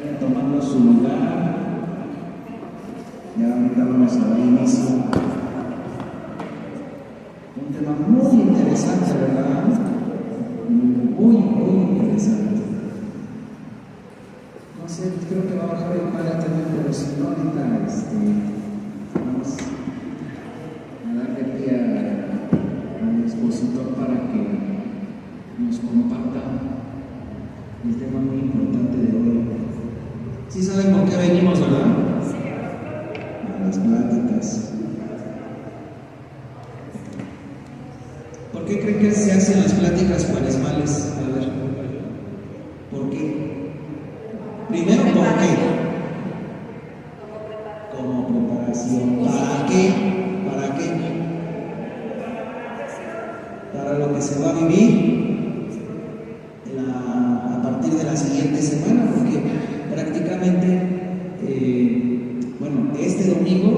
vayan tomando su lugar. Ya ahorita vamos a dar inicio. Un tema muy interesante, ¿verdad? Muy interesante. No sé, creo que va a bajar el padre también, pero si no, ahorita vamos a darle pie al expositor para que nos comparta el tema muy importante de hoy. ¿Sí saben por qué venimos, verdad? A las pláticas. ¿Por qué creen que se hacen las pláticas cuaresmales? A ver, ¿por qué? Primero, ¿por qué? Como preparación. ¿Para qué? ¿Para qué? Para lo que se va a vivir a partir de la siguiente semana, porque prácticamente, este domingo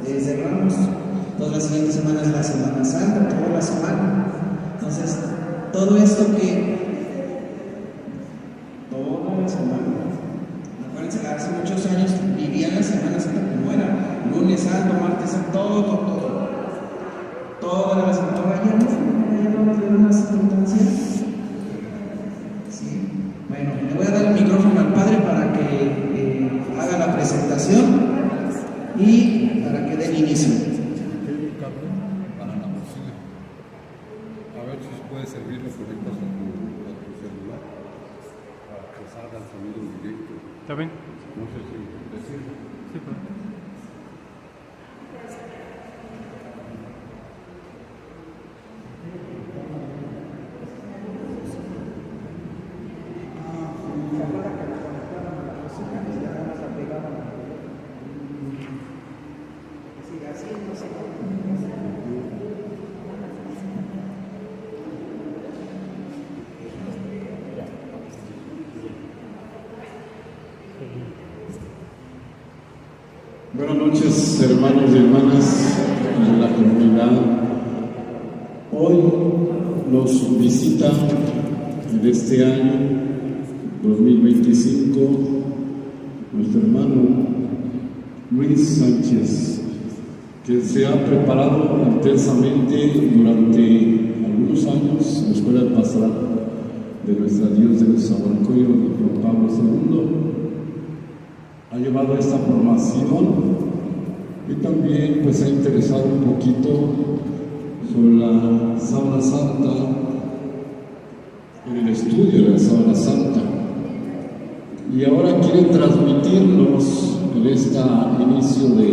cerramos. Toda la siguiente semana es la Semana Santa, toda la semana. Entonces, todo esto que toda la semana, acuérdense que hace muchos años vivían la Semana Santa como era, lunes santo, martes santo, todo. Toda la semana, ya no nos le dan más importancia. Sí. Bueno, le voy a dar el micrófono al padre para que haga la presentación y para que dé el inicio. Para la cocina. A ver si puede servir, lo conectas a tu celular para que salga el sonido directo. ¿Está bien? No sé si te sirve. Sí, pero... Buenas noches, hermanos y hermanas de la comunidad. Hoy nos visita en este año 2025 nuestro hermano Luis Sánchez, que se ha preparado intensamente durante algunos años en la escuela pastoral de nuestra diócesis de Zahualcóyotl de Juan Pablo II. Ha llevado esta formación y también pues se ha interesado un poquito sobre la Sábana Santa, en el estudio de la Sábana Santa, y ahora quiere transmitirnos en este inicio de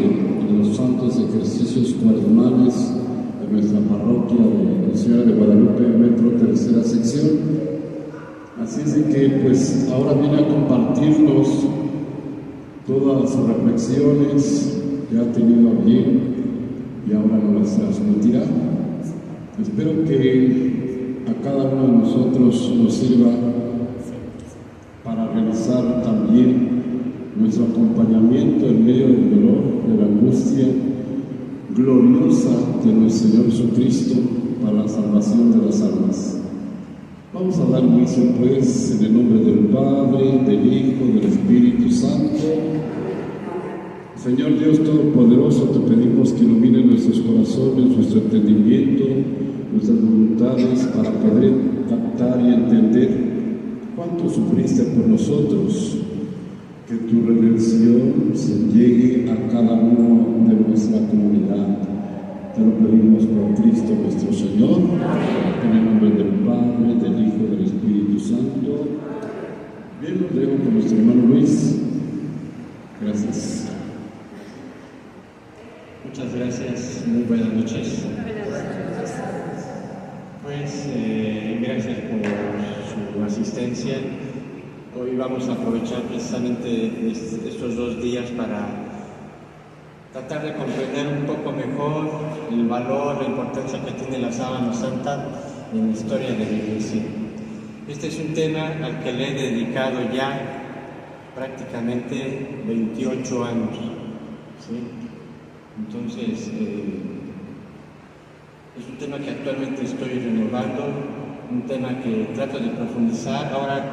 los santos ejercicios cuaresmales de nuestra parroquia de Señora de Guadalupe, Metro Tercera Sección. Así es de que pues ahora viene a compartirnos todas sus reflexiones que ha tenido a bien y ahora nos las transmitirá. Espero que a cada uno de nosotros nos sirva para realizar también nuestro acompañamiento en medio del dolor, de la angustia gloriosa de nuestro Señor Jesucristo para la salvación de las almas. Vamos a dar inicio pues en el nombre del Padre, del Hijo, del Espíritu Santo. Señor Dios Todopoderoso, te pedimos que ilumine nuestros corazones, nuestro entendimiento, nuestras voluntades para poder captar y entender cuánto sufriste por nosotros, que tu redención se llegue a cada uno de nuestra comunidad. Te lo pedimos por Cristo nuestro Señor, en el nombre del Padre, del Hijo y del Espíritu Santo. Bien, los dejo con nuestro hermano Luis. Gracias. Muchas gracias, muy buenas noches. Pues gracias por su asistencia. Hoy vamos a aprovechar precisamente estos 2 días para tratar de comprender un poco mejor el valor, la importancia que tiene la Sábana Santa en la historia de la Iglesia. Este es un tema al que le he dedicado ya prácticamente 28 años, ¿sí? Entonces, es un tema que actualmente estoy renovando, un tema que trato de profundizar. Ahora,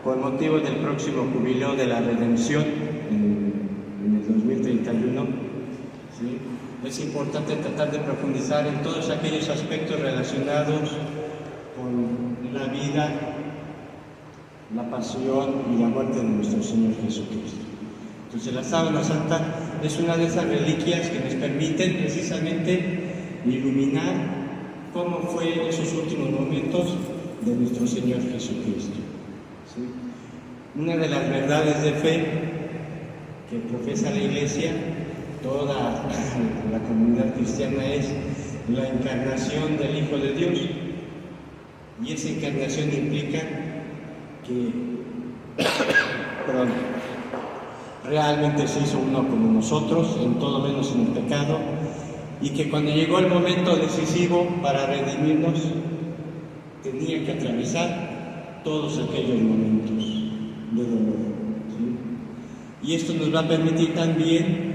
con motivo del próximo jubileo de la redención en el 2031, ¿sí? Es importante tratar de profundizar en todos aquellos aspectos relacionados con la vida, la pasión y la muerte de nuestro Señor Jesucristo. Entonces la sábana santa es una de esas reliquias que nos permiten precisamente iluminar cómo fue esos últimos momentos de nuestro Señor Jesucristo. ¿Sí? Una de las verdades de fe que profesa la Iglesia, toda la comunidad cristiana, es la encarnación del Hijo de Dios, y esa encarnación implica que realmente se hizo uno como nosotros, en todo menos en el pecado, y que cuando llegó el momento decisivo para redimirnos, tenía que atravesar todos aquellos momentos de dolor, ¿sí? Y esto nos va a permitir también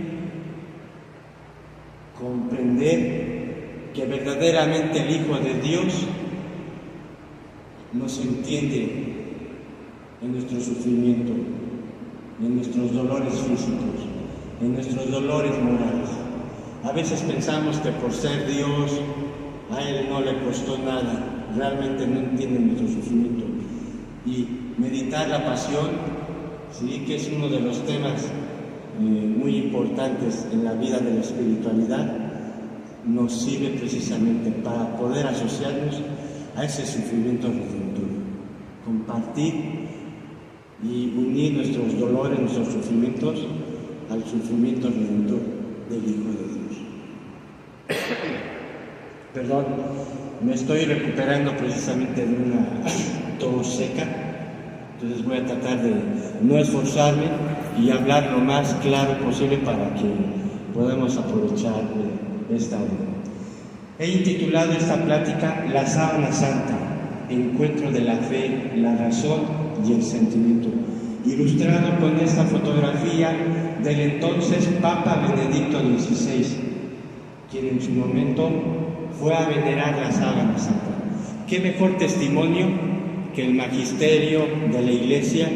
comprender que verdaderamente el Hijo de Dios nos entiende en nuestro sufrimiento, en nuestros dolores físicos, en nuestros dolores morales. A veces pensamos que por ser Dios a Él no le costó nada, realmente no entiende nuestro sufrimiento. Y meditar la pasión, ¿sí?, que es uno de los temas muy importantes en la vida de la espiritualidad, nos sirve precisamente para poder asociarnos a ese sufrimiento redentor, compartir y unir nuestros dolores, nuestros sufrimientos al sufrimiento redentor del Hijo de Dios. Perdón, me estoy recuperando precisamente de una tos seca, entonces voy a tratar de no esforzarme y hablar lo más claro posible para que podamos aprovechar esta hora. He intitulado esta plática La Sábana Santa, encuentro de la fe, la razón y el sentimiento, ilustrado con esta fotografía del entonces Papa Benedicto XVI, quien en su momento fue a venerar la Sábana Santa. ¿Qué mejor testimonio que el magisterio de la Iglesia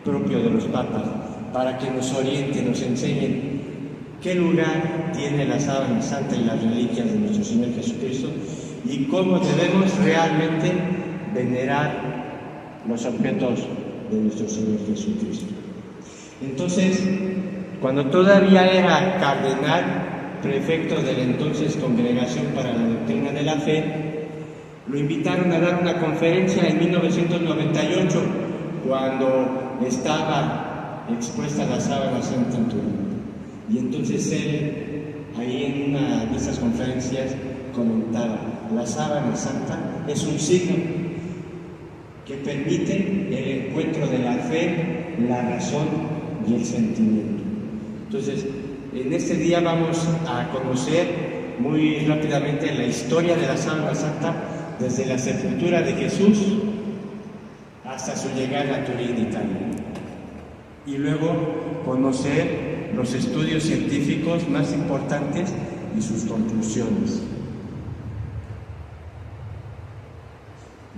propio de los papas, para que nos orienten, nos enseñen qué lugar tiene la Sábana Santa y las reliquias de nuestro Señor Jesucristo y cómo debemos realmente venerar los objetos de nuestro Señor Jesucristo? Entonces, cuando todavía era cardenal, prefecto de la entonces Congregación para la Doctrina de la Fe, lo invitaron a dar una conferencia en 1998, cuando estaba expuesta la Sábana Santa en Turín. Y entonces él, ahí en una de esas conferencias, comentaba: la Sábana Santa es un signo que permite el encuentro de la fe, la razón y el sentimiento. Entonces, en este día vamos a conocer muy rápidamente la historia de la Sábana Santa, desde la sepultura de Jesús hasta su llegada a Turín, Italia. Y luego conocer los estudios científicos más importantes y sus conclusiones.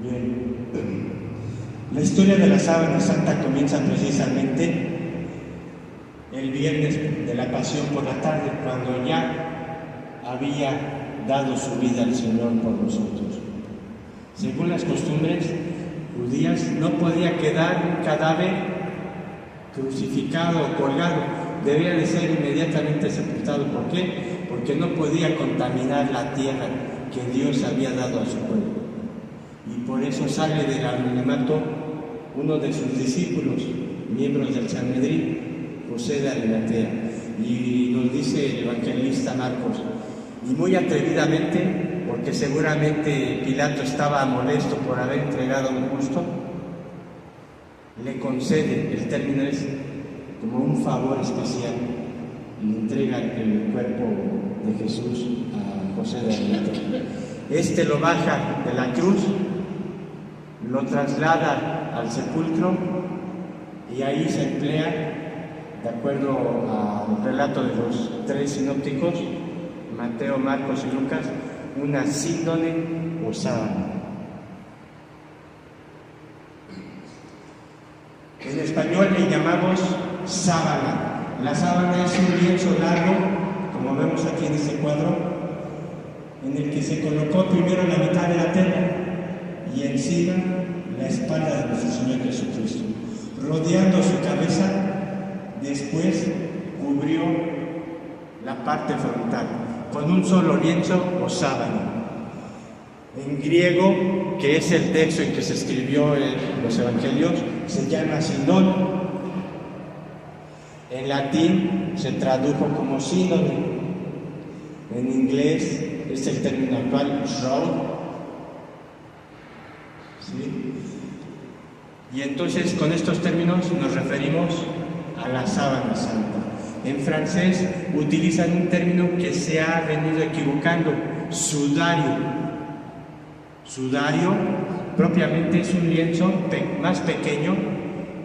Bien, la historia de la Sábana Santa comienza precisamente el viernes de la Pasión por la tarde, cuando ya había dado su vida al Señor por nosotros. Según las costumbres judías, no podía quedar un cadáver crucificado o colgado, debía de ser inmediatamente sepultado. ¿Por qué? Porque no podía contaminar la tierra que Dios había dado a su pueblo. Y por eso sale del anonimato uno de sus discípulos, miembros del Sanedrín, José de Arimatea. Y nos dice el evangelista Marcos, y muy atrevidamente, porque seguramente Pilato estaba molesto por haber entregado un justo, le concede, el término es como un favor especial, y le entrega el cuerpo de Jesús a José de Arimatea. Este lo baja de la cruz, lo traslada al sepulcro, y ahí se emplea, de acuerdo al relato de los tres sinópticos, Mateo, Marcos y Lucas, una síndone o sábana. En español le llamamos sábana. La sábana es un lienzo largo, como vemos aquí en este cuadro, en el que se colocó primero la mitad de la tela y encima la espalda de nuestro Señor Jesucristo. Rodeando su cabeza, después cubrió la parte frontal con un solo lienzo o sábana. En griego, que es el texto en que se escribió en los evangelios, se llama sinón. En latín se tradujo como sínodo. En inglés es el término actual, shroud. ¿Sí? Y entonces con estos términos nos referimos a la sábana santa. En francés utilizan un término que se ha venido equivocando, sudario. Sudario propiamente es un lienzo más pequeño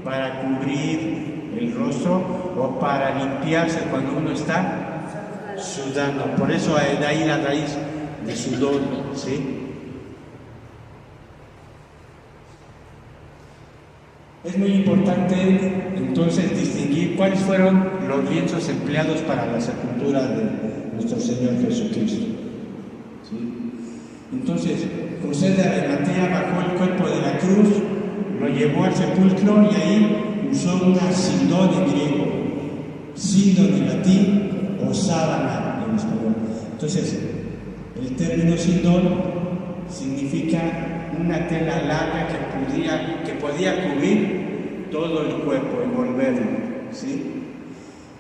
para cubrir el rostro o para limpiarse cuando uno está sudando. Por eso de ahí la raíz de sudor, ¿sí? Es muy importante entonces distinguir cuáles fueron los lienzos empleados para la sepultura de nuestro Señor Jesucristo. ¿Sí? Entonces, José de Arimatea bajó el cuerpo de la cruz, lo llevó al sepulcro y ahí usó una sindón en griego, sindón en latín o sábana en español. Entonces, el término sindón significa una tela larga que podía cubrir todo el cuerpo, envolverlo, ¿sí?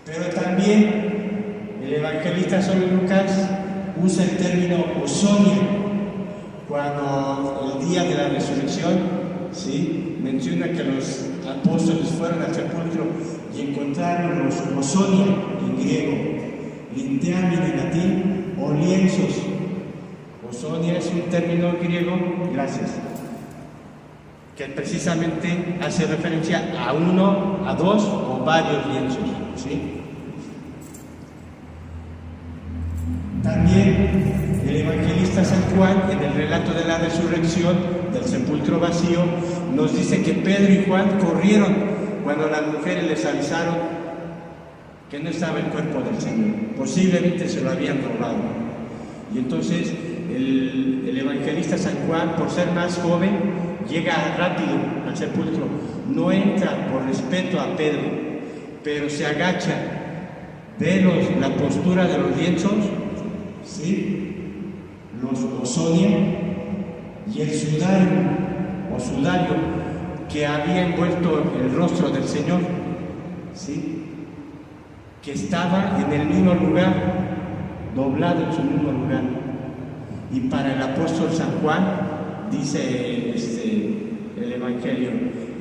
Pero también el evangelista San Lucas usa el término osonia cuando el día de la resurrección, ¿sí?, menciona que los apóstoles fueron al sepulcro y encontraron los osonia en griego, linteamen en latín o lienzos. Osonia es un término griego, gracias, que precisamente hace referencia a uno, a dos o varios lienzos, ¿sí? También el evangelista San Juan, en el relato de la resurrección del sepulcro vacío, nos dice que Pedro y Juan corrieron cuando las mujeres les avisaron que no estaba el cuerpo del Señor. Posiblemente se lo habían robado. Y entonces el evangelista San Juan, por ser más joven, llega rápido al sepulcro. No entra por respeto a Pedro, pero se agacha, ve la postura de los lienzos, ¿sí?, los osonia y el sudario que había envuelto el rostro del Señor, ¿sí?, que estaba en el mismo lugar, doblado en su mismo lugar. Y para el apóstol San Juan, dice el Evangelio,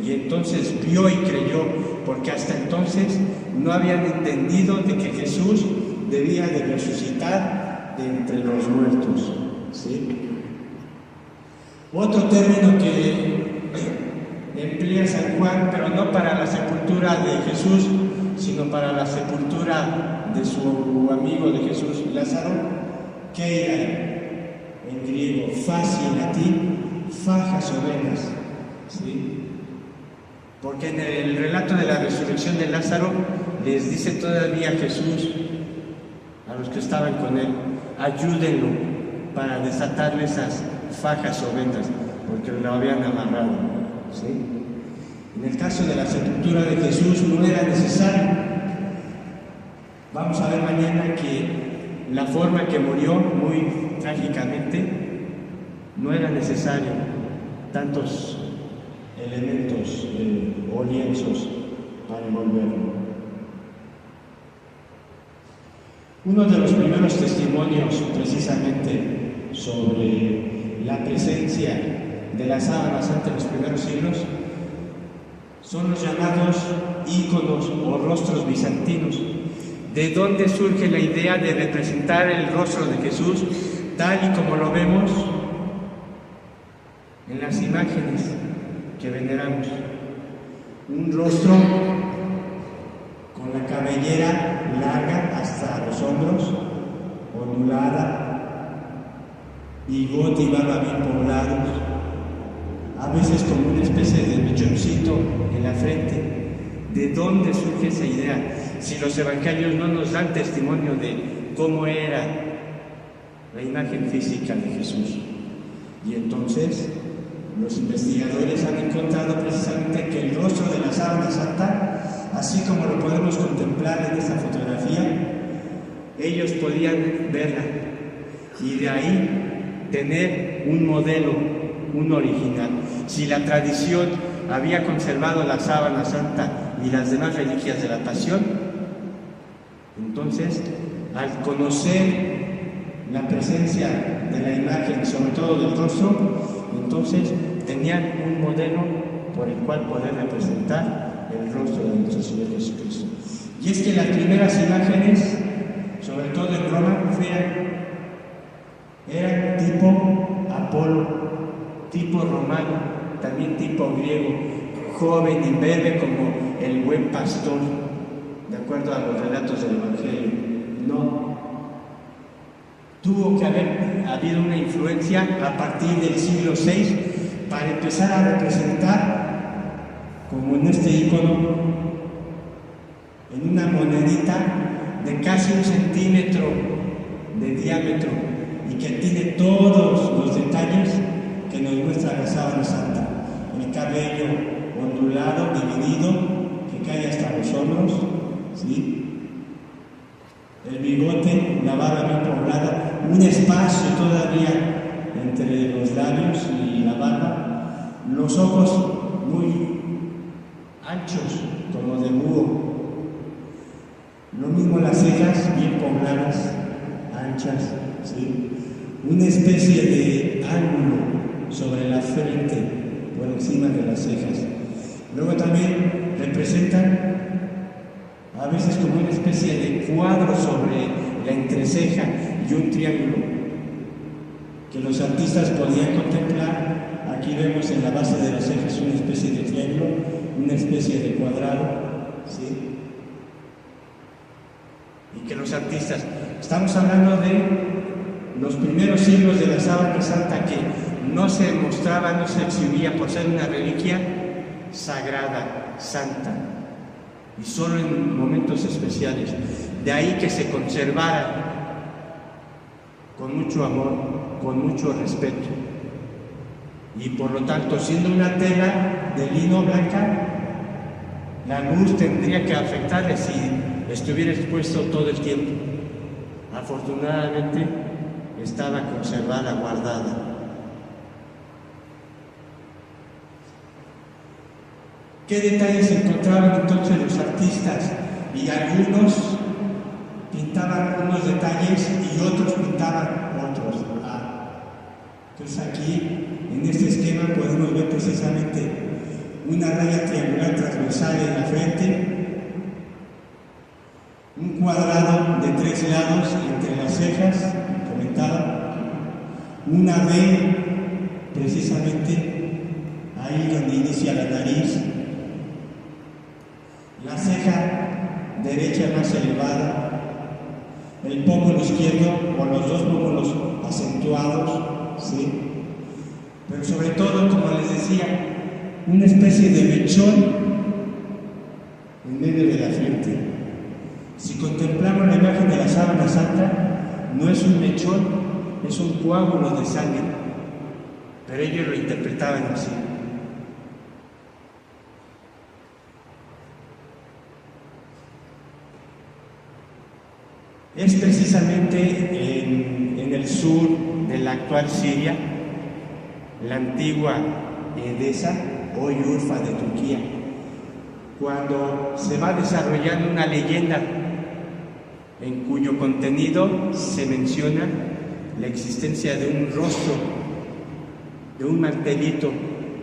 y entonces vio y creyó, porque hasta entonces no habían entendido de que Jesús debía de resucitar de entre los muertos, ¿sí? Otro término que emplea San Juan, pero no para la sepultura de Jesús, sino para la sepultura de su amigo de Jesús, Lázaro, que era en griego, fascia en latín, fajas o venas, ¿sí? Porque en el relato de la resurrección de Lázaro les dice todavía Jesús a los que estaban con él, ayúdenlo para desatarle esas fajas o vendas, porque lo habían amarrado, ¿sí? En el caso de la sepultura de Jesús no era necesario. Vamos a ver mañana que la forma que murió, muy trágicamente, no era necesario tantos elementos o lienzos para envolverlo. Uno de los primeros testimonios precisamente sobre la presencia de la sábana santa en los primeros siglos son los llamados íconos o rostros bizantinos, de donde surge la idea de representar el rostro de Jesús tal y como lo vemos en las imágenes que veneramos. Un rostro con la cabellera larga hasta los hombros, ondulada, bigote y barba bien poblados, a veces como una especie de mechoncito en la frente. ¿De dónde surge esa idea? Si los evangelios no nos dan testimonio de cómo era la imagen física de Jesús. Y entonces los investigadores han encontrado precisamente que el rostro de la sábana santa, así como lo podemos contemplar en esta fotografía, ellos podían verla y de ahí tener un modelo, un original. Si la tradición había conservado la sábana santa y las demás reliquias de la pasión, entonces al conocer la presencia de la imagen, sobre todo del rostro, entonces tenían un modelo por el cual poder representar el rostro de nuestro Señor Jesucristo. Y es que las primeras imágenes, sobre todo en Roma, eran tipo Apolo, tipo romano, también tipo griego, joven y verde como el buen pastor, de acuerdo a los relatos del Evangelio. No. Tuvo que haber habido una influencia a partir del siglo VI para empezar a representar, como en este icono, en una monedita de casi 1 centímetro de diámetro y que tiene todos los detalles que nos muestra la sábana santa. El cabello ondulado, dividido, que cae hasta los hombros, ¿sí? El bigote, la barba bien poblada, un espacio todavía entre los labios y la barba, los ojos muy anchos, como de búho. Lo mismo las cejas bien pobladas, anchas, ¿sí? Una especie de ángulo sobre la frente, por encima de las cejas. Luego también representan a veces como una especie de cuadro sobre la entreceja y un triángulo que los artistas podían contemplar. Aquí vemos en la base de las cejas una especie de triángulo, una especie de cuadrado, ¿sí? Y que los artistas, estamos hablando de los primeros siglos de la sábana santa, que no se mostraba, no se exhibía por ser una reliquia sagrada, santa, y solo en momentos especiales. De ahí que se conservara con mucho amor, con mucho respeto. Y por lo tanto, siendo una tela de lino blanca, la luz tendría que afectarle si estuviera expuesto todo el tiempo. Afortunadamente, estaba conservada, guardada. ¿Qué detalles encontraban entonces los artistas? Y algunos pintaban unos detalles y otros pintaban otros. Entonces aquí, en este esquema, podemos ver precisamente una raya triangular transversal en la frente, un cuadrado de 3 lados entre las cejas, comentaba, una V precisamente ahí donde inicia la nariz, la ceja derecha más elevada, el pómulo izquierdo con los dos pómulos acentuados, ¿sí? Pero sobre todo, como les decía, una especie de mechón en medio de la frente. Si contemplamos la imagen de la sábana santa, no es un mechón, es un coágulo de sangre, pero ellos lo interpretaban así. Es precisamente en el sur de la actual Siria, la antigua Edesa, hoy Urfa de Turquía, cuando se va desarrollando una leyenda en cuyo contenido se menciona la existencia de un rostro, de un mantelito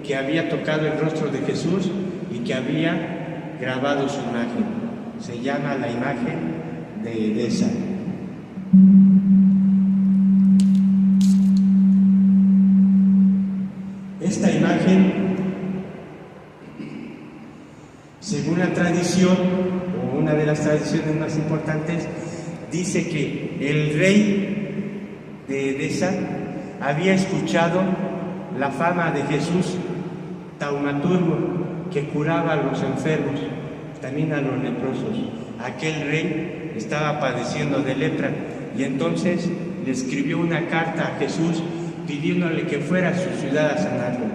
que había tocado el rostro de Jesús y que había grabado su imagen. Se llama la imagen de Edesa. Esta imagen, según la tradición, o una de las tradiciones más importantes, dice que el rey de Edesa había escuchado la fama de Jesús taumaturgo que curaba a los enfermos, también a los leprosos. Aquel rey estaba padeciendo de lepra y entonces le escribió una carta a Jesús pidiéndole que fuera a su ciudad a sanarlo.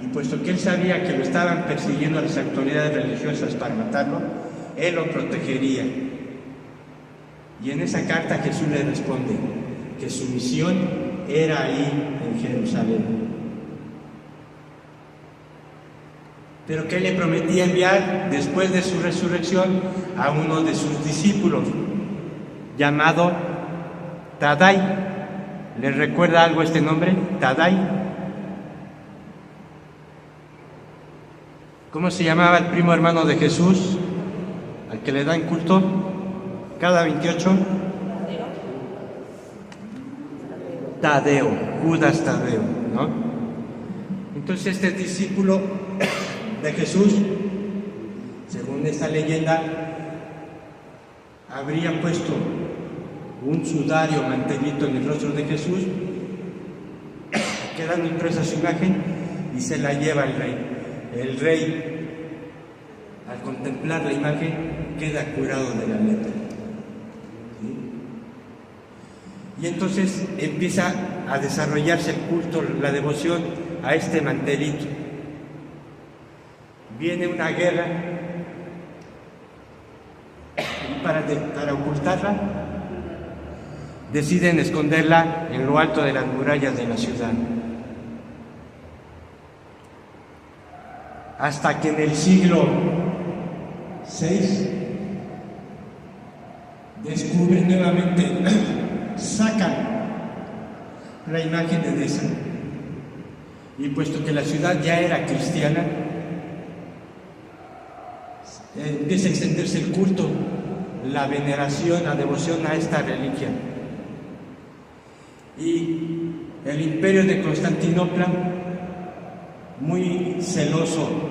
Y puesto que él sabía que lo estaban persiguiendo las autoridades religiosas para matarlo, él lo protegería. Y en esa carta Jesús le responde que su misión era ahí en Jerusalén. Pero que le prometía enviar después de su resurrección a uno de sus discípulos, llamado Tadai. ¿Les recuerda algo este nombre? Tadai. ¿Cómo se llamaba el primo hermano de Jesús, al que le dan culto cada 28? Tadeo, Judas Tadeo, ¿no? Entonces este discípulo de Jesús, según esta leyenda, habría puesto un sudario mantelito en el rostro de Jesús, quedando impresa su imagen, y se la lleva el rey. El rey, al contemplar la imagen, queda curado de la lepra. ¿Sí? Y entonces empieza a desarrollarse el culto, la devoción a este mantelito. Viene una guerra y para ocultarla deciden esconderla en lo alto de las murallas de la ciudad. Hasta que en el siglo VI descubren nuevamente, sacan la imagen de Edesa. Y puesto que la ciudad ya era cristiana, empieza a extenderse el culto, la veneración, la devoción a esta reliquia. Y el imperio de Constantinopla, muy celoso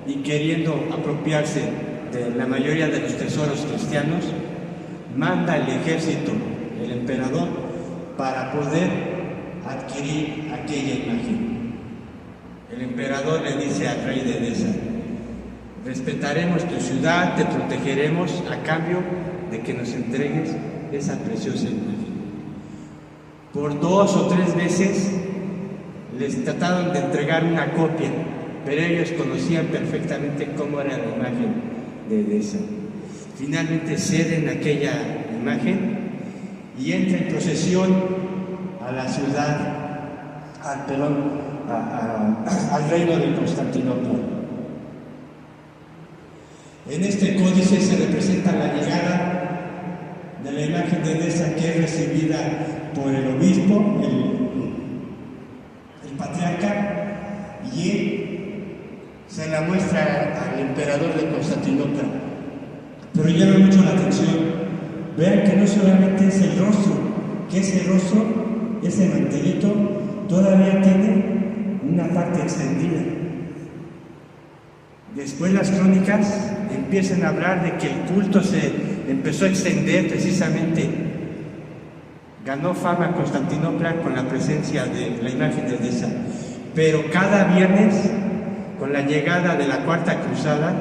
y queriendo apropiarse de la mayoría de los tesoros cristianos, manda el ejército, el emperador, para poder adquirir aquella imagen. El emperador le dice al rey de Edesa: respetaremos tu ciudad, te protegeremos a cambio de que nos entregues esa preciosa imagen. Por 2 o 3 veces les trataron de entregar una copia, pero ellos conocían perfectamente cómo era la imagen de Edesa. Finalmente ceden aquella imagen y entra en procesión a la ciudad, al reino de Constantinopla. En este códice se representa la llegada de la imagen de Edesa, que es recibida por el obispo, el patriarca, y él se la muestra al emperador de Constantinopla. Pero llama mucho la atención, vean que no solamente es el rostro, que ese rostro, ese mantelito, todavía tiene una parte extendida. Después las crónicas empiezan a hablar de que el culto se empezó a extender precisamente. Ganó fama Constantinopla con la presencia de la imagen de Edesa. Pero cada viernes, con la llegada de la Cuarta Cruzada,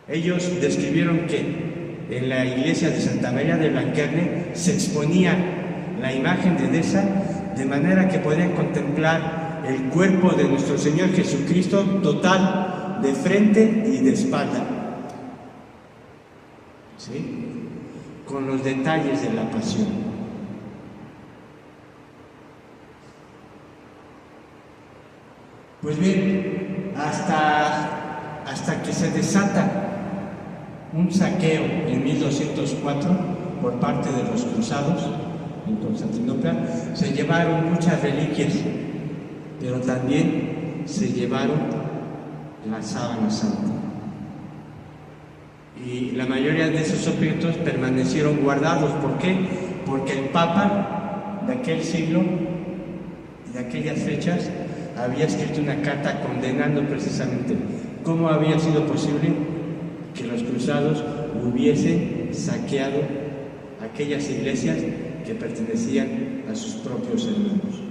ellos describieron que en la iglesia de Santa María de Blanquerne se exponía la imagen de Edesa, de manera que podían contemplar el cuerpo de nuestro Señor Jesucristo total, de frente y de espalda, ¿sí?, con los detalles de la pasión. Pues bien, hasta que se desata un saqueo en 1204 por parte de los cruzados en Constantinopla, se llevaron muchas reliquias, pero también se llevaron la sábana santa. Y la mayoría de esos objetos permanecieron guardados. ¿Por qué? Porque el Papa de aquel siglo y de aquellas fechas había escrito una carta condenando precisamente cómo había sido posible que los cruzados hubiesen saqueado aquellas iglesias que pertenecían a sus propios hermanos.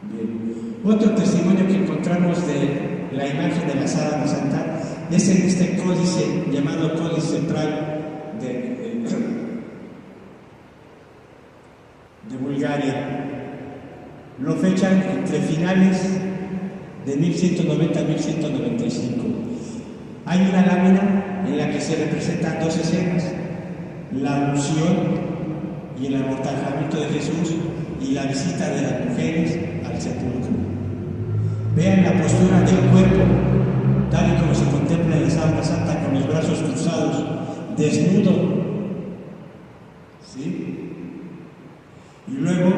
Bien. Otro testimonio que encontramos de la imagen de la sábana santa es en este códice llamado Códice Pral de Bulgaria. Lo fechan entre finales de 1190 a 1195. Hay una lámina en la que se representan dos escenas: la unción y el amortajamiento de Jesús y la visita de las mujeres al sepulcro. Vean la postura del cuerpo, tal y como se contempla en la sábana santa, con los brazos cruzados, desnudo. ¿Sí? Y luego,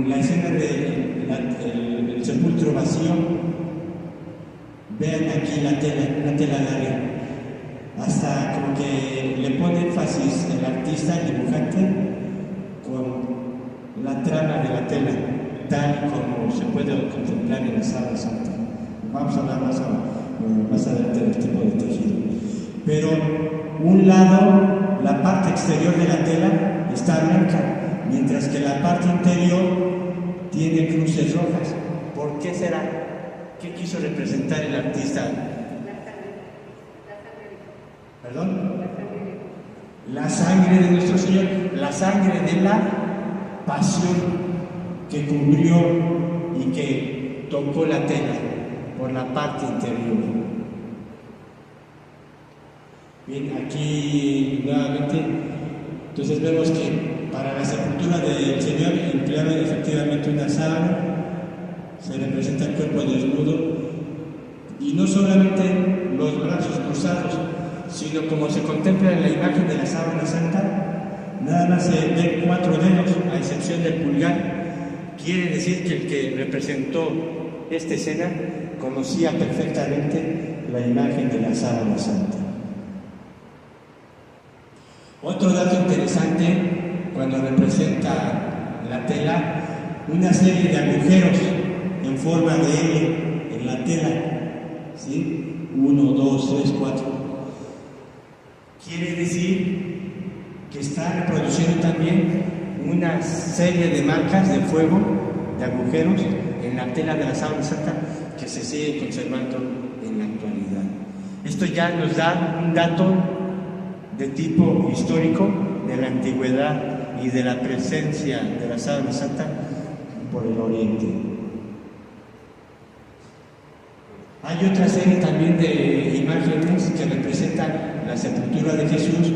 la escena del sepulcro vacío, vean aquí la tela larga. Hasta como que le pone énfasis el artista, el dibujante, con la trama de la tela, tal como se puede contemplar en la sábana santa. Vamos a hablar más adelante del tipo de tejido. Pero un lado, la parte exterior de la tela está blanca, mientras que la parte interior tiene cruces rojas. ¿Por qué será? ¿Qué quiso representar el artista? ¿Perdón? La sangre de nuestro Señor, la sangre de la pasión que cubrió y que tocó la tela por la parte interior. Bien, aquí nuevamente, entonces vemos que para la sepultura del Señor emplearon efectivamente una sábana, se representa el cuerpo desnudo, y no solamente los brazos cruzados, sino como se contempla en la imagen de la sábana santa, nada más se ven 4 dedos, a excepción del pulgar. Quiere decir que el que representó esta escena conocía perfectamente la imagen de la sábana santa. Otro dato interesante, cuando representa la tela, una serie de agujeros en forma de L en la tela, ¿sí? 1, 2, 3, 4. Quiere decir que está reproduciendo también una serie de marcas de fuego, de agujeros en la tela de la sábana santa que se sigue conservando en la actualidad. Esto ya nos da un dato de tipo histórico de la antigüedad y de la presencia de la sábana santa por el oriente. Hay otra serie también de imágenes que representan la sepultura de Jesús,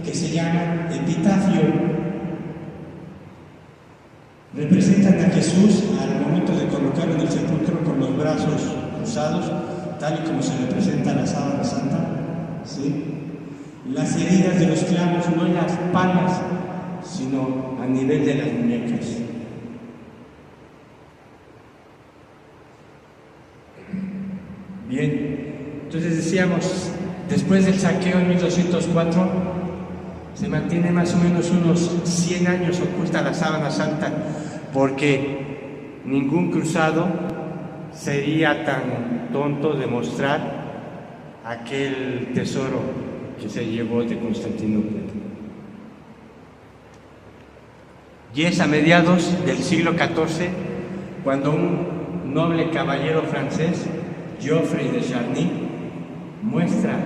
que se llama epitafio. Representan a Jesús al momento de colocarlo en el sepulcro con los brazos cruzados, tal y como se representa la sábana santa, ¿sí? Las heridas de los clavos, no en las palmas, sino a nivel de las muñecas. Bien, entonces decíamos, después del saqueo en 1204, se mantiene más o menos unos 100 años oculta la sábana santa, porque ningún cruzado sería tan tonto de mostrar aquel tesoro que se llevó de Constantinopla. Y es a mediados del siglo XIV cuando un noble caballero francés, Geoffrey de Charny, muestra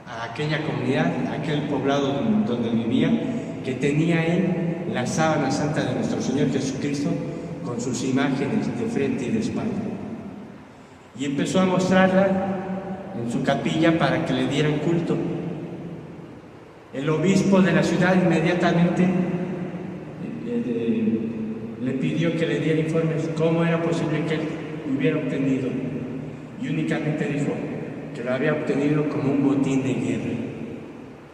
a aquella comunidad, a aquel poblado donde vivía, que tenía él la sábana santa de nuestro Señor Jesucristo con sus imágenes de frente y de espalda. Y empezó a mostrarla en su capilla para que le dieran culto. El obispo de la ciudad inmediatamente le pidió que le diera informes cómo era posible que él hubiera obtenido, y únicamente dijo que lo había obtenido como un botín de guerra,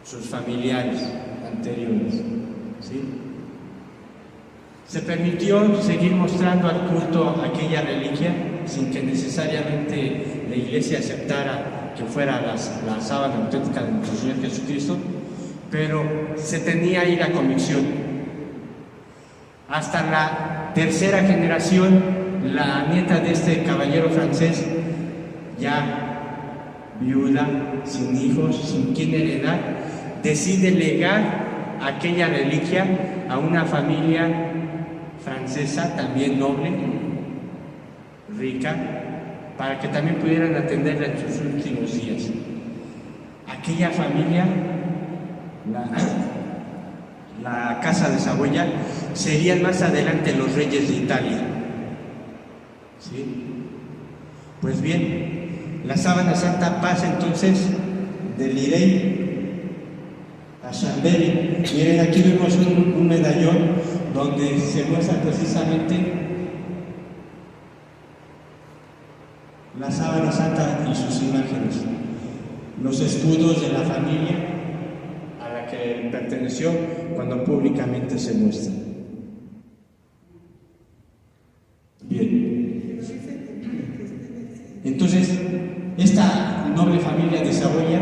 sus familiares anteriores, ¿sí? Se permitió seguir mostrando al culto aquella reliquia sin que necesariamente la Iglesia aceptara que fuera la sábana auténtica de nuestro Señor Jesucristo, pero se tenía ahí la convicción. Hasta la tercera generación, la nieta de este caballero francés, ya viuda, sin hijos, sin quien heredar, decide legar aquella reliquia a una familia francesa también noble, rica, para que también pudieran atenderla en sus últimos días. Aquella familia, la Casa de Saboya, serían más adelante los reyes de Italia. ¿Sí? Pues bien, la sábana santa pasa entonces de Lirey a Chambéry. Miren, aquí vemos un medallón donde se muestra precisamente la sábana santa y sus imágenes, los escudos de la familia a la que perteneció cuando públicamente se muestra. Bien, entonces esta noble familia de Saboya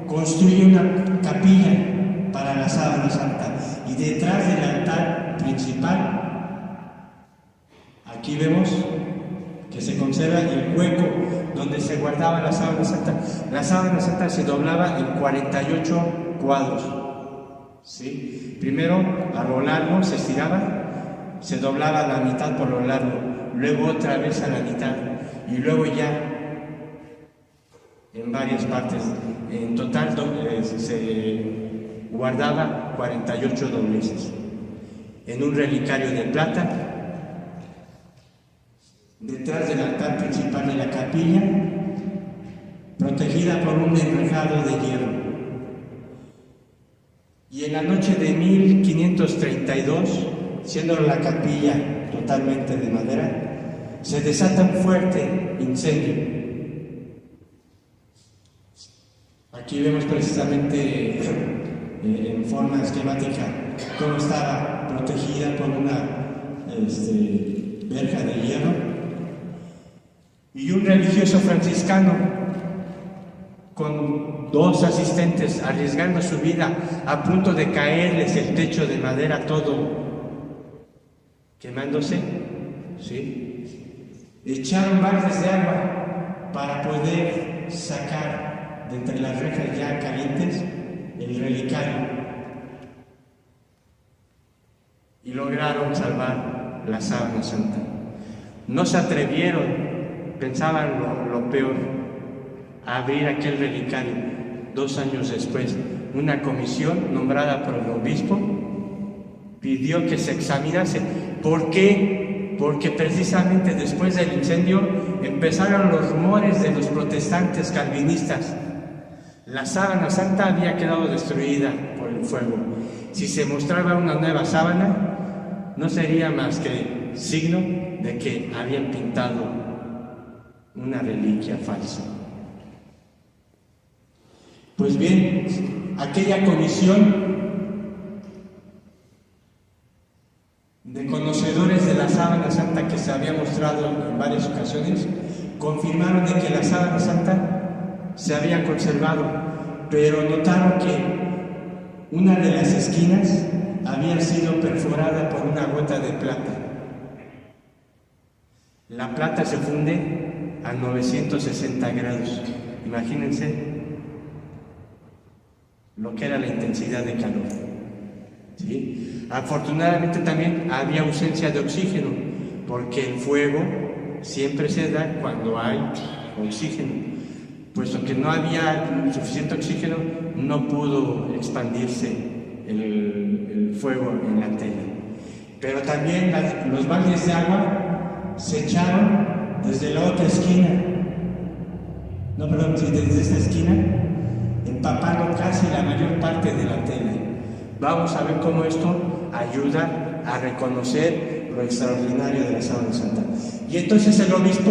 construye una capilla para la sábana santa, y detrás del altar principal, aquí vemos que se conserva el hueco donde se guardaba la sábana santa. La sábana santa se doblaba en 48 cuadros, ¿sí? Primero a lo largo se estiraba, se doblaba a la mitad por lo largo, luego otra vez a la mitad, y luego ya en varias partes. En total se guardaba 48 dobleces en un relicario de plata detrás del altar principal de la capilla, protegida por un enrejado de hierro. Y en la noche de 1532, siendo la capilla totalmente de madera, se desata un fuerte incendio. Aquí vemos precisamente en forma esquemática cómo estaba protegida por una verja de hierro. Y un religioso franciscano con 2 asistentes arriesgando su vida, a punto de caerles el techo de madera todo quemándose, ¿sí? Echaron baldes de agua para poder sacar de entre las rejas ya calientes el relicario, y lograron salvar la sábana santa. No se atrevieron, pensaban lo peor, a abrir aquel relicario. 2 años después, una comisión nombrada por el obispo pidió que se examinase. ¿Por qué? Porque precisamente después del incendio empezaron los rumores de los protestantes calvinistas. La sábana santa había quedado destruida por el fuego. Si se mostraba una nueva sábana, no sería más que signo de que habían pintado una reliquia falsa. Pues bien, aquella comisión de conocedores de la sábana santa que se había mostrado en varias ocasiones confirmaron de que la sábana santa se había conservado, pero notaron que una de las esquinas había sido perforada por una gota de plata. La plata se funde a 960 grados. Imagínense lo que era la intensidad de calor, ¿sí? Afortunadamente también había ausencia de oxígeno, porque el fuego siempre se da cuando hay oxígeno. Puesto que no había suficiente oxígeno, no pudo expandirse el fuego en la tela. Pero también los baldes de agua se echaron desde la otra esquina, desde esta esquina, empapando casi la mayor parte de la tela. Vamos a ver cómo esto ayuda a reconocer lo extraordinario de la sábana santa. Y entonces el obispo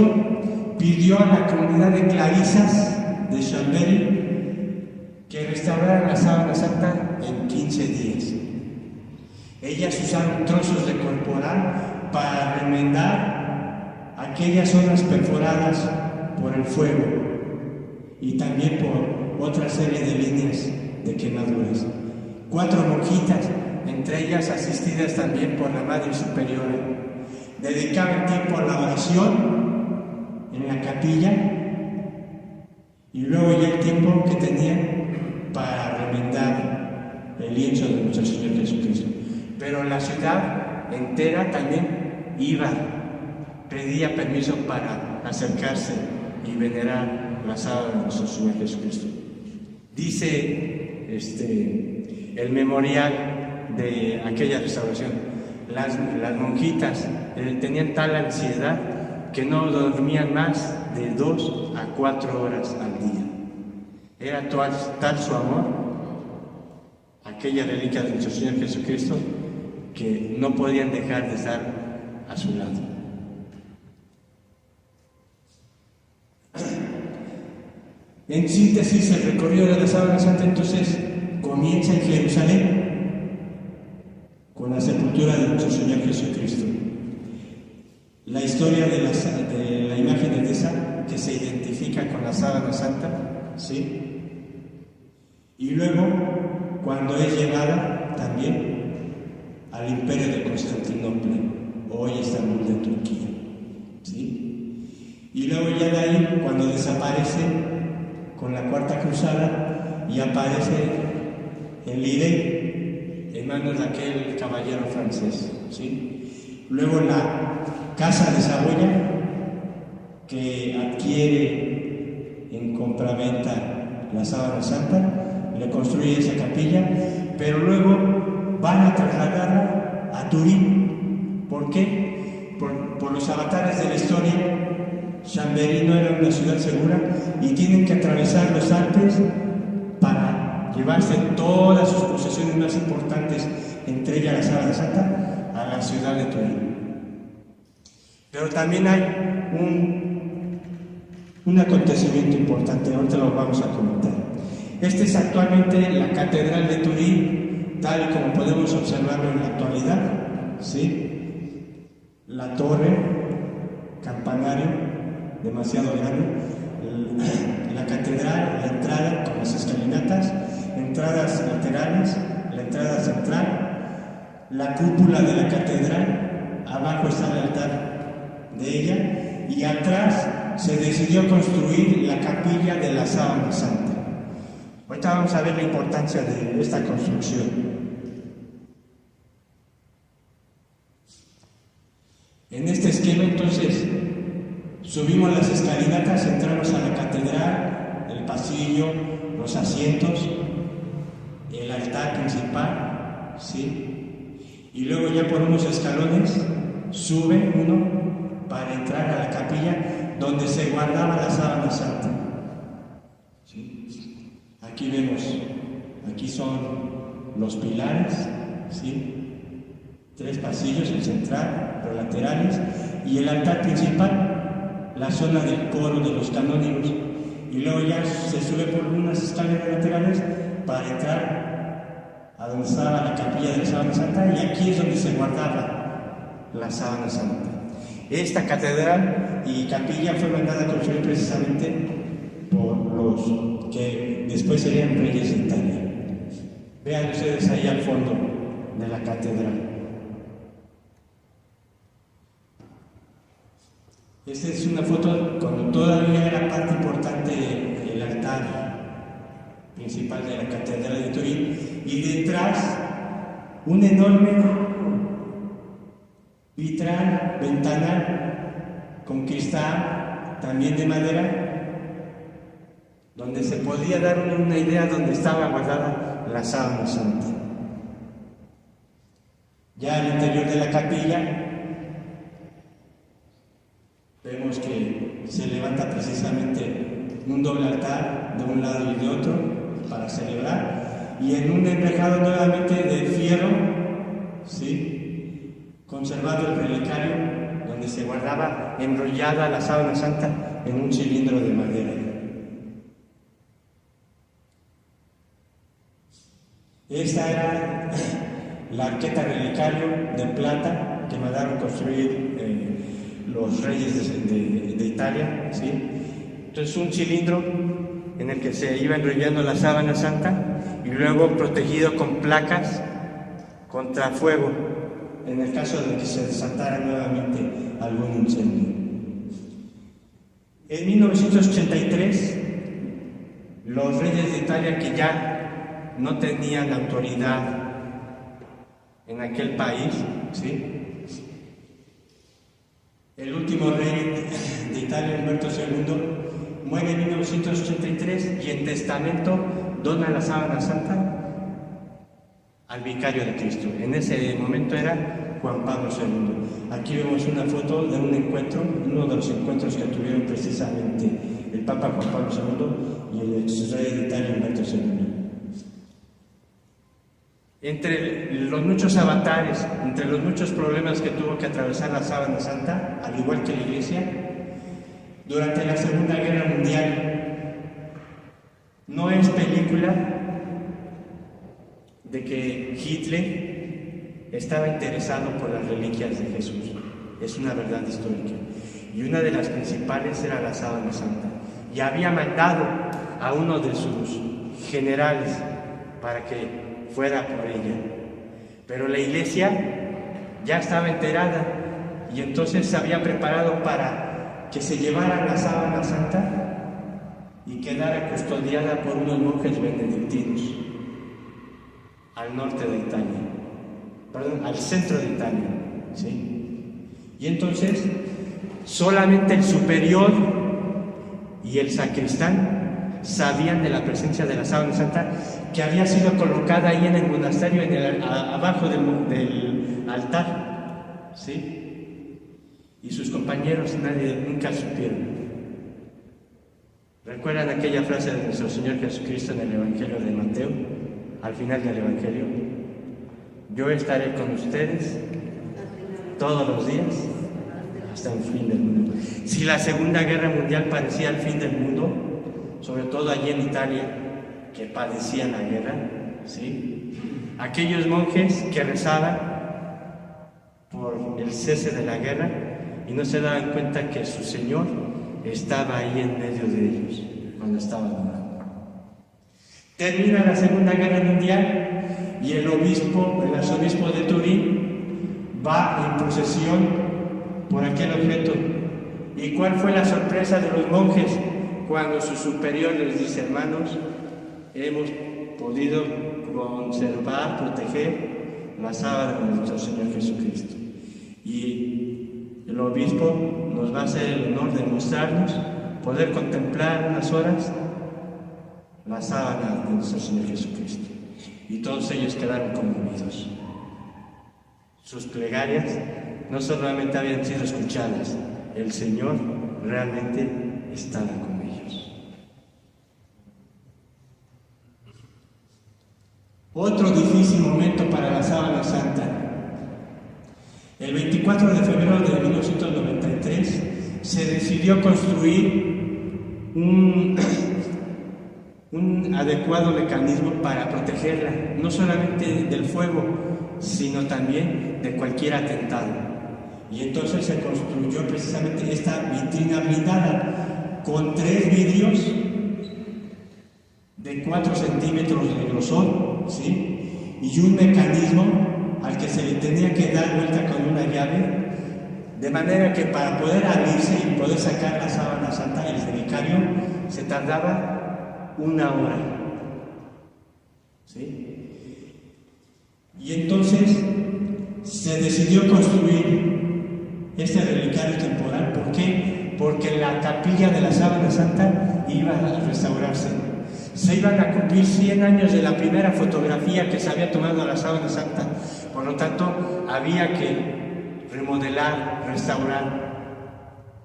pidió a la comunidad de clarisas de Chambéry que restauraran la sábana santa en 15 días. Ellas usaron trozos de corporal para remendar aquellas zonas perforadas por el fuego y también por otra serie de líneas de quemaduras. 4 monjitas, entre ellas asistidas también por la Madre Superiora, dedicaban tiempo a la oración en la capilla y luego ya el tiempo que tenían para remendar el lienzo de nuestro Señor Jesucristo. Pero la ciudad entera también iba pedía permiso para acercarse y venerar la sábana de nuestro Señor Jesucristo. Dice el memorial de aquella restauración, las monjitas tenían tal ansiedad que no dormían más de 2 a 4 horas al día. Era tal su amor a aquella reliquia de nuestro Señor Jesucristo que no podían dejar de estar a su lado. En síntesis, el recorrido de la Sábana Santa entonces comienza en Jerusalén con la sepultura de nuestro Señor Jesucristo. La historia de la imagen de esa que se identifica con la Sábana Santa, ¿sí? Y luego, cuando es llevada también al imperio de Constantinopla, hoy Estambul de Turquía, ¿sí? Y luego ya de ahí, cuando desaparece con la Cuarta Cruzada y aparece en Lille, en manos de aquel caballero francés, ¿sí? Luego la Casa de Saboya, que adquiere en compraventa la Sábana Santa, le construye esa capilla, pero luego van a trasladarla a Turín. ¿Por qué? Por los avatares de la historia. Chambéry no era una ciudad segura y tienen que atravesar los Alpes para llevarse todas sus posesiones más importantes, entre ellas la Sábana Santa, a la ciudad de Turín. Pero también hay un acontecimiento importante, ahorita lo vamos a comentar. Esta es actualmente la Catedral de Turín, tal y como podemos observarlo en la actualidad, ¿sí? La torre, campanario, demasiado grande, la catedral, la entrada con las escalinatas, entradas laterales, la entrada central, la cúpula de la catedral, abajo está el altar de ella, y atrás se decidió construir la capilla de la Sábana Santa. Ahorita vamos a ver la importancia de esta construcción. En este esquema, entonces, subimos las escalinatas, entramos a la catedral, el pasillo, los asientos, el altar principal, ¿sí? Y luego ya por unos escalones sube uno para entrar a la capilla donde se guardaba la Sábana Santa, ¿sí? Aquí vemos, aquí son los pilares, ¿sí? 3 pasillos, el central, los laterales y el altar principal, la zona del coro de los canónigos, y luego ya se sube por unas escaleras laterales para entrar a donde estaba la capilla de la Sábana Santa, y aquí es donde se guardaba la Sábana Santa. Esta catedral y capilla fue mandada a construir precisamente por los que después serían reyes de Italia. Vean ustedes ahí al fondo de la catedral. Esta es una foto cuando todavía era parte importante el altar principal de la catedral de Turín, y detrás un enorme vitral, ventanal con cristal, también de madera, donde se podía dar una idea donde estaba guardada la Sábana Santa. Ya al interior de la capilla vemos que se levanta precisamente un doble altar de un lado y de otro para celebrar, y en un enrejado nuevamente de fierro, ¿sí?, conservado el relicario donde se guardaba enrollada la Sábana Santa en un cilindro de madera. Esta era la arqueta relicario de plata que mandaron construir los reyes de Italia, ¿sí? Entonces un cilindro en el que se iba enrollando la Sábana Santa y luego protegido con placas contra fuego en el caso de que se desatara nuevamente algún incendio. En 1983 los reyes de Italia, que ya no tenían autoridad en aquel país, ¿sí?, El último rey de Italia, Humberto II, muere en 1983 y en testamento dona la sábana santa al vicario de Cristo. En ese momento era Juan Pablo II. Aquí vemos una foto de un encuentro, uno de los encuentros que tuvieron precisamente el Papa Juan Pablo II y el ex rey de Italia, Humberto II. Entre los muchos avatares, entre los muchos problemas que tuvo que atravesar la sábana santa, al igual que la Iglesia, durante la Segunda Guerra Mundial, no es película de que Hitler estaba interesado por las reliquias de Jesús. Es una verdad histórica. Y una de las principales era la sábana santa. Y había mandado a uno de sus generales para que fuera por ella. Pero la Iglesia ya estaba enterada y entonces se había preparado para que se llevara la sábana santa y quedara custodiada por unos monjes benedictinos al norte de Italia, perdón, al centro de Italia, ¿sí? Y entonces solamente el superior y el sacristán sabían de la presencia de la sábana santa, que había sido colocada ahí en el monasterio, abajo del altar, ¿sí? Y sus compañeros nunca supieron. ¿Recuerdan aquella frase de nuestro Señor Jesucristo en el Evangelio de Mateo? Al final del Evangelio: yo estaré con ustedes todos los días hasta el fin del mundo. Si la Segunda Guerra Mundial parecía el fin del mundo, sobre todo allí en Italia, que padecían la guerra, ¿sí? Aquellos monjes que rezaban por el cese de la guerra y no se daban cuenta que su Señor estaba ahí en medio de ellos cuando estaban orando. Termina la Segunda Guerra Mundial y el arzobispo de Turín va en procesión por aquel objeto. ¿Y cuál fue la sorpresa de los monjes cuando su superior les dice: hermanos, hemos podido conservar, proteger la sábana de nuestro Señor Jesucristo? Y el obispo nos va a hacer el honor de mostrarnos, poder contemplar unas horas la sábana de nuestro Señor Jesucristo. Y todos ellos quedaron conmovidos. Sus plegarias no solamente habían sido escuchadas, el Señor realmente estaba con ellos. Otro difícil momento para la sábana santa. El 24 de febrero de 1993 se decidió construir un adecuado mecanismo para protegerla, no solamente del fuego, sino también de cualquier atentado. Y entonces se construyó precisamente esta vitrina blindada con 3 vidrios de 4 centímetros de grosor, ¿sí? Y un mecanismo al que se le tenía que dar vuelta con una llave, de manera que para poder abrirse y poder sacar la sábana santa, el vicario se tardaba 1 hora, ¿sí? Y entonces se decidió construir este relicario temporal. ¿Por qué? Porque la capilla de la sábana santa iba a restaurarse. Se iban a cumplir 100 años de la primera fotografía que se había tomado a la sábana santa. Por lo tanto, había que remodelar, restaurar.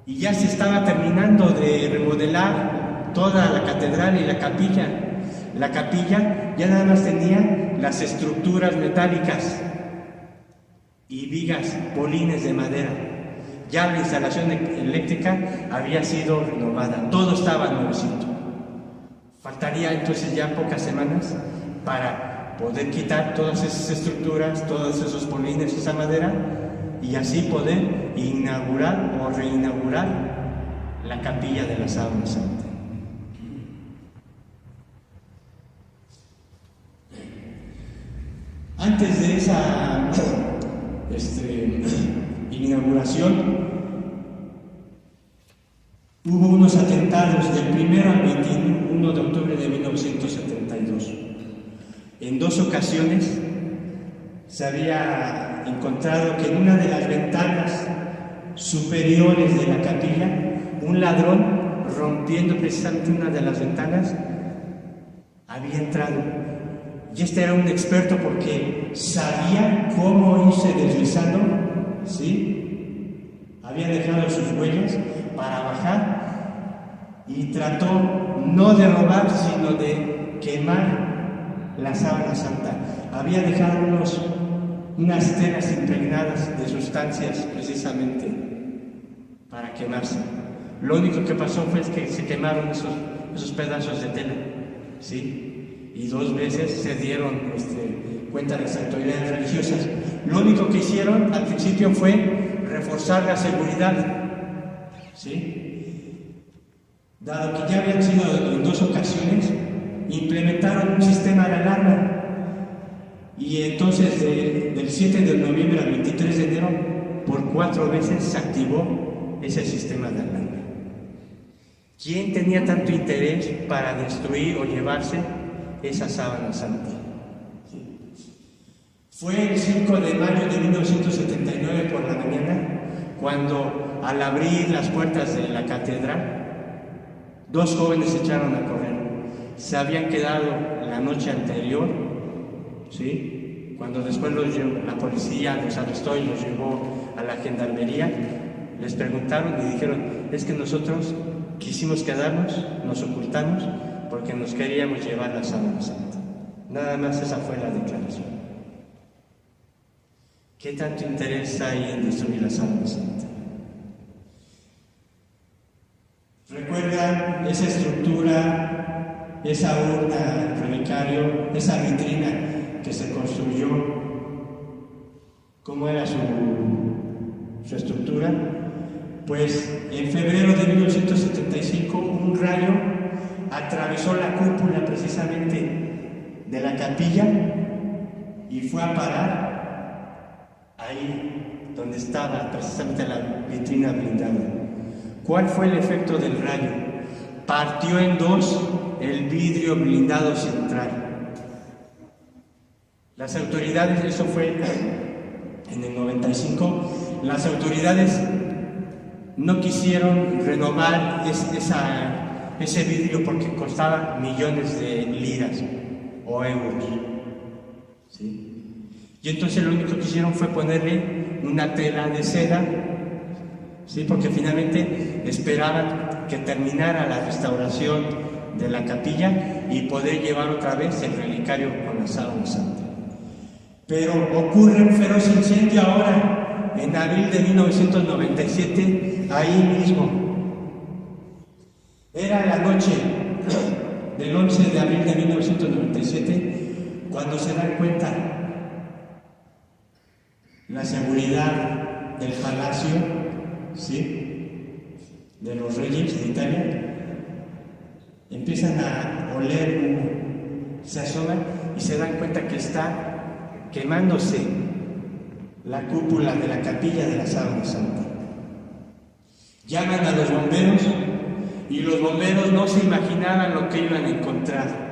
Y ya se estaba terminando de remodelar toda la catedral y la capilla. La capilla ya nada más tenía las estructuras metálicas y vigas, polines de madera. Ya la instalación eléctrica había sido renovada, todo estaba nuevecito. Faltaría entonces ya pocas semanas para poder quitar todas esas estructuras, todos esos polines, esa madera, y así poder inaugurar o reinaugurar la capilla de la sábana santa. Antes de esa inauguración, hubo unos atentados del 1 al 21 de octubre de 1972. En 2 ocasiones se había encontrado que en una de las ventanas superiores de la capilla, un ladrón, rompiendo precisamente una de las ventanas, había entrado. Y este era un experto porque sabía cómo irse deslizando, ¿sí? Había dejado sus huellas para bajar y trató no de robar, sino de quemar la sábana santa. Había dejado unas telas impregnadas de sustancias precisamente para quemarse. Lo único que pasó fue que se quemaron esos pedazos de tela, ¿sí? Y 2 veces se dieron cuenta las autoridades religiosas. Lo único que hicieron al principio fue reforzar la seguridad, ¿sí? Dado que ya habían sido en 2 ocasiones, implementaron un sistema de alarma. Y entonces del 7 de noviembre al 23 de enero, por 4 veces se activó ese sistema de alarma. ¿Quién tenía tanto interés para destruir o llevarse esa sábana santa? Sí. Fue el 5 de mayo de 1979 por la mañana, cuando al abrir las puertas de la catedral, 2 jóvenes se echaron a correr. Se habían quedado la noche anterior, ¿sí? Cuando después la policía los arrestó y los llevó a la gendarmería, les preguntaron y dijeron: es que nosotros quisimos quedarnos, nos ocultamos porque nos queríamos llevar la sábana santa. Nada más, esa fue la declaración. ¿Qué tanto interés hay en destruir la sábana santa? ¿Recuerdan esa estructura, esa urna, el relicario, esa vitrina que se construyó? ¿Cómo era su estructura? Pues en febrero de 1975 un rayo atravesó la cúpula precisamente de la capilla y fue a parar ahí donde estaba precisamente la vitrina blindada. ¿Cuál fue el efecto del rayo? Partió en 2 el vidrio blindado central. Las autoridades, eso fue en el 95, las autoridades no quisieron renovar ese vidrio porque costaba millones de liras o euros, ¿sí? Y entonces lo único que hicieron fue ponerle una tela de seda, ¿sí? Porque finalmente esperaban que terminara la restauración de la capilla y poder llevar otra vez el relicario con la sábana santa. Pero ocurre un feroz incendio ahora, en abril de 1997, ahí mismo. Era la noche del 11 de abril de 1997 cuando se dan cuenta la seguridad del palacio, ¿sí?, de los reyes de Italia. Empiezan a oler humo, se asoman y se dan cuenta que está quemándose la cúpula de la capilla de la sábana santa. Llaman a los bomberos y los bomberos no se imaginaban lo que iban a encontrar.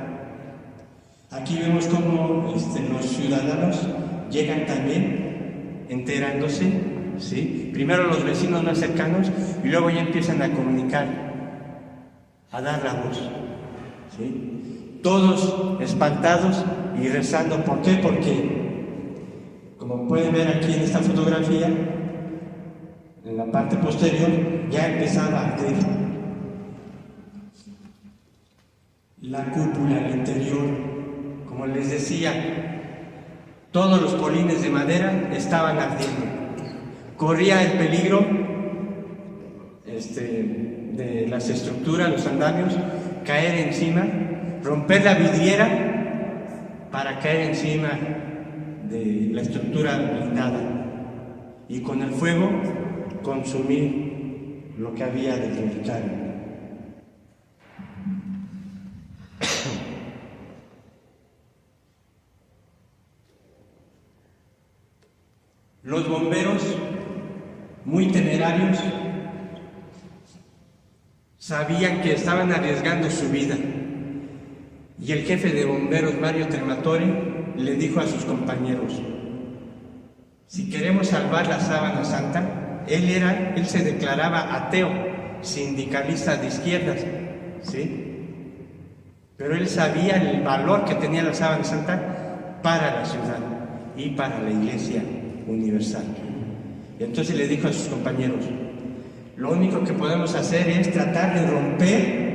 Aquí vemos cómo los ciudadanos llegan también enterándose, ¿sí? Primero los vecinos más cercanos y luego ya empiezan a comunicar, a dar la voz, ¿sí? Todos espantados y rezando. ¿Por qué? Porque, como pueden ver aquí en esta fotografía, en la parte posterior ya empezaba a arder la cúpula al interior. Como les decía, todos los polines de madera estaban ardiendo. Corría el peligro de las estructuras, los andamios, caer encima, romper la vidriera para caer encima de la estructura blindada y con el fuego consumir lo que había del relicario. Los bomberos, muy temerarios, sabían que estaban arriesgando su vida, y el jefe de bomberos, Mario Trematore, le dijo a sus compañeros: si queremos salvar la sábana santa, él se declaraba ateo, sindicalista de izquierdas, ¿sí? Pero él sabía el valor que tenía la sábana santa para la ciudad y para la Iglesia universal. Y entonces le dijo a sus compañeros: lo único que podemos hacer es tratar de romper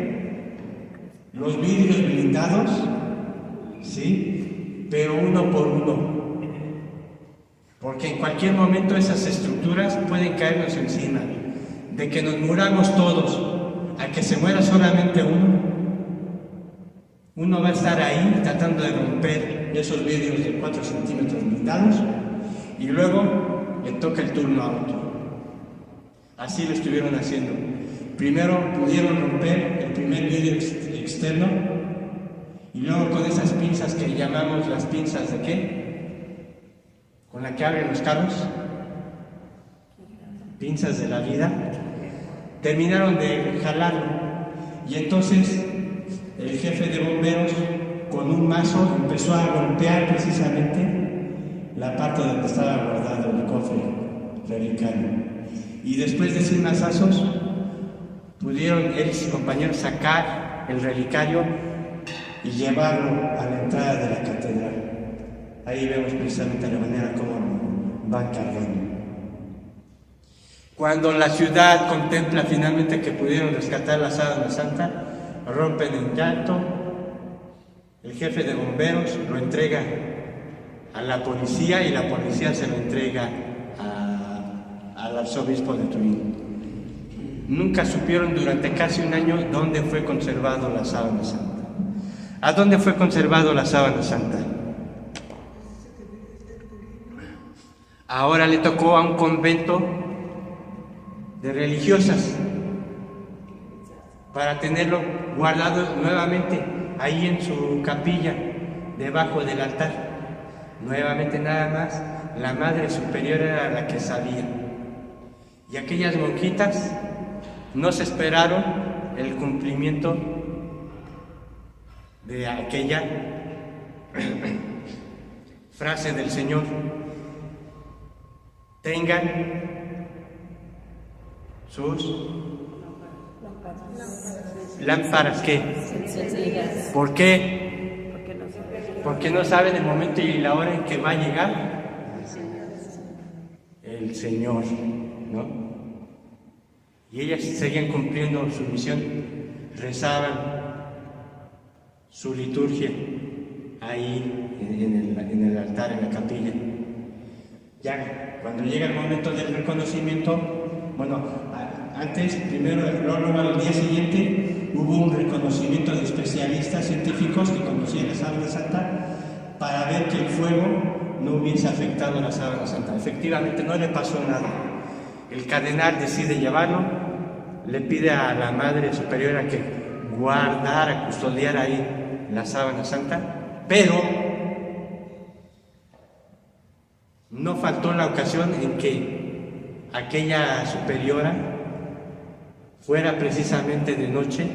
los vidrios blindados, ¿sí? Pero uno por uno, porque en cualquier momento esas estructuras pueden caernos encima. De que nos muramos todos a que se muera solamente uno va a estar ahí tratando de romper esos vidrios de 4 centímetros blindados, y luego le toca el turno a otro. Así lo estuvieron haciendo. Primero pudieron romper el primer vidrio externo, y luego con esas pinzas que llamamos las pinzas de ¿qué? Con la que abren los carros, pinzas de la vida, terminaron de jalarlo. Y entonces el jefe de bomberos con un mazo empezó a golpear precisamente la parte donde estaba guardado el cofre relicario. Y después de 100 mazazos pudieron él y sus compañeros sacar el relicario y llevarlo a la entrada de la catedral. Ahí vemos precisamente la manera como van cargando. Cuando la ciudad contempla finalmente que pudieron rescatar la sábana santa, rompen en llanto. El jefe de bomberos lo entrega a la policía, y la policía se lo entrega al arzobispo de Turín. Nunca supieron durante casi un año dónde fue conservado la sábana santa. ¿A dónde fue conservado la sábana santa? Ahora le tocó a un convento de religiosas para tenerlo guardado nuevamente ahí en su capilla, debajo del altar. Nuevamente nada más, la Madre Superior era la que sabía. Y aquellas monjitas no se esperaron el cumplimiento de aquella frase del Señor: tengan sus lámparas, ¿qué? ¿Por qué? Porque no saben el momento y la hora en que va a llegar el Señor, ¿no? Y ellas seguían cumpliendo su misión, rezaban su liturgia ahí en el altar, en la capilla. Ya cuando llega el momento del reconocimiento, bueno, antes, primero, luego al día siguiente, hubo un reconocimiento de especialistas científicos que conocían la sábana santa para ver que el fuego no hubiese afectado a la sábana santa. Efectivamente, no le pasó nada. El cardenal decide llevarlo, le pide a la Madre Superiora que guardara, custodiara ahí la sábana santa, pero no faltó la ocasión en que aquella superiora fuera precisamente de noche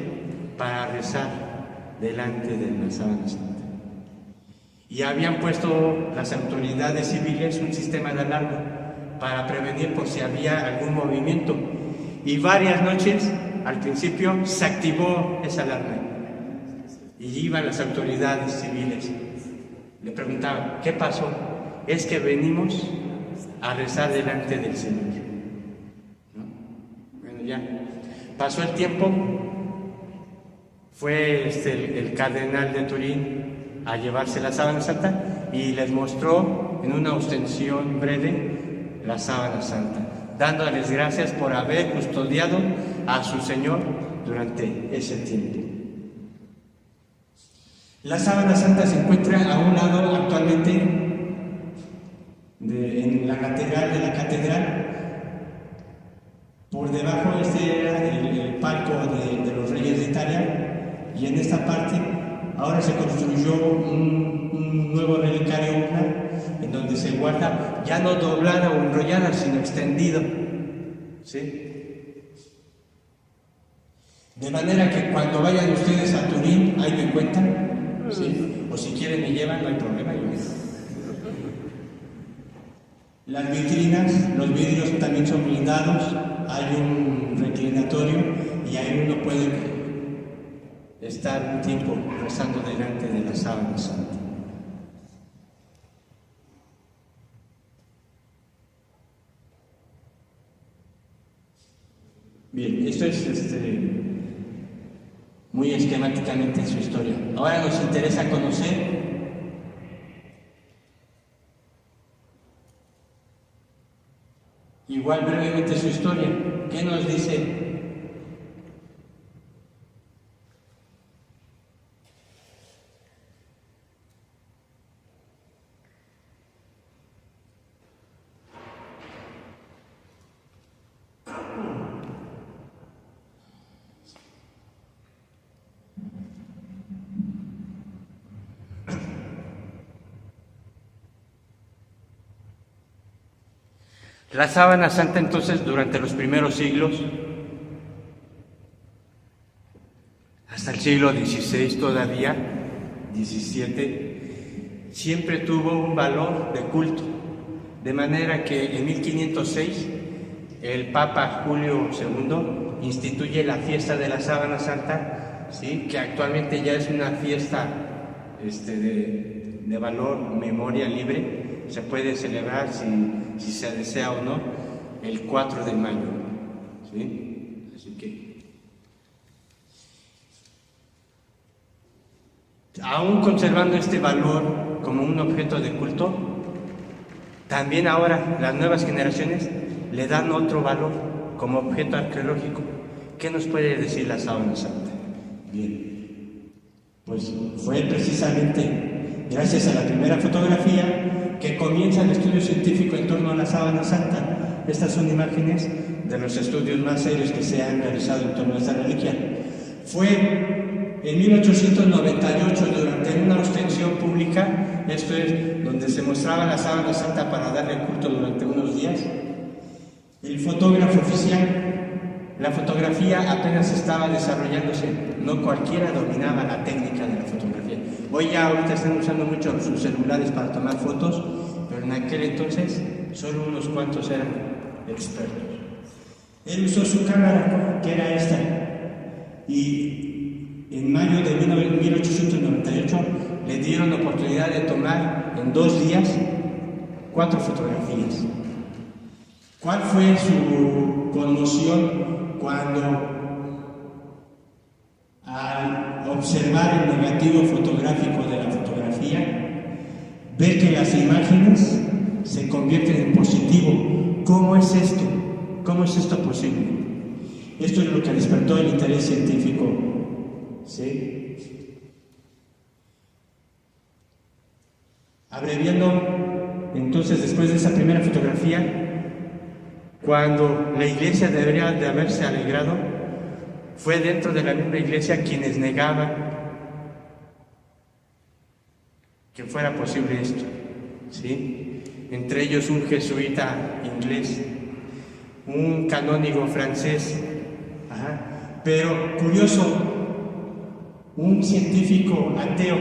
para rezar delante de la sábana santa. Y habían puesto las autoridades civiles un sistema de alarma para prevenir por si había algún movimiento. Y varias noches, al principio, se activó esa alarma. Y iban las autoridades civiles. Le preguntaban: ¿qué pasó? Es que venimos a rezar delante del Señor, ¿no? Bueno, ya pasó el tiempo, fue el cardenal de Turín a llevarse la sábana santa y les mostró en una ostensión breve la sábana santa, dándoles gracias por haber custodiado a su Señor durante ese tiempo. La sábana santa se encuentra a un lado actualmente en la catedral. Por debajo era el palco de los reyes de Italia, y en esta parte ahora se construyó un nuevo relicario en donde se guarda, ya no doblada o enrollada, sino extendido, ¿sí? De manera que cuando vayan ustedes a Turín, ahí me cuentan, ¿sí? O si quieren me llevan, no hay problema. Las vitrinas, los vidrios también son blindados, hay un reclinatorio y ahí uno puede estar un tiempo rezando delante de la sábana santa. Bien, esto es muy esquemáticamente su historia. Ahora nos interesa conocer igual brevemente su historia. ¿Qué nos dice? La sábana santa entonces durante los primeros siglos, hasta el siglo XVI todavía, XVII, siempre tuvo un valor de culto, de manera que en 1506 el Papa Julio II instituye la fiesta de la sábana santa, ¿sí? Que actualmente ya es una fiesta de valor, memoria libre. Se puede celebrar, si se desea o no, el 4 de mayo. ¿Sí? Así que, aún conservando este valor como un objeto de culto, también ahora las nuevas generaciones le dan otro valor como objeto arqueológico. ¿Qué nos puede decir la sábana santa? Bien, pues fue precisamente gracias a la primera fotografía que comienza el estudio científico en torno a la sábana santa. Estas son imágenes de los estudios más serios que se han realizado en torno a esta reliquia. Fue en 1898, durante una ostensión pública, esto es donde se mostraba la sábana santa para darle culto durante unos días. El fotógrafo oficial, la fotografía apenas estaba desarrollándose, no cualquiera dominaba la técnica de la fotografía. Hoy ya ahorita están usando mucho sus celulares para tomar fotos, pero en aquel entonces solo unos cuantos eran expertos. Él usó su cámara, que era esta, y en mayo de 1898 le dieron la oportunidad de tomar en 2 días 4 fotografías. ¿Cuál fue su conmoción cuando, al observar el negativo fotográfico de la fotografía, ver que las imágenes se convierten en positivo? ¿Cómo es esto? ¿Cómo es esto posible? Esto es lo que despertó el interés científico, ¿sí? Abreviando, entonces, después de esa primera fotografía, cuando la iglesia debería de haberse alegrado, fue dentro de la misma iglesia quienes negaban que fuera posible esto, ¿sí? Entre ellos un jesuita inglés, un canónigo francés, pero curioso, un científico ateo,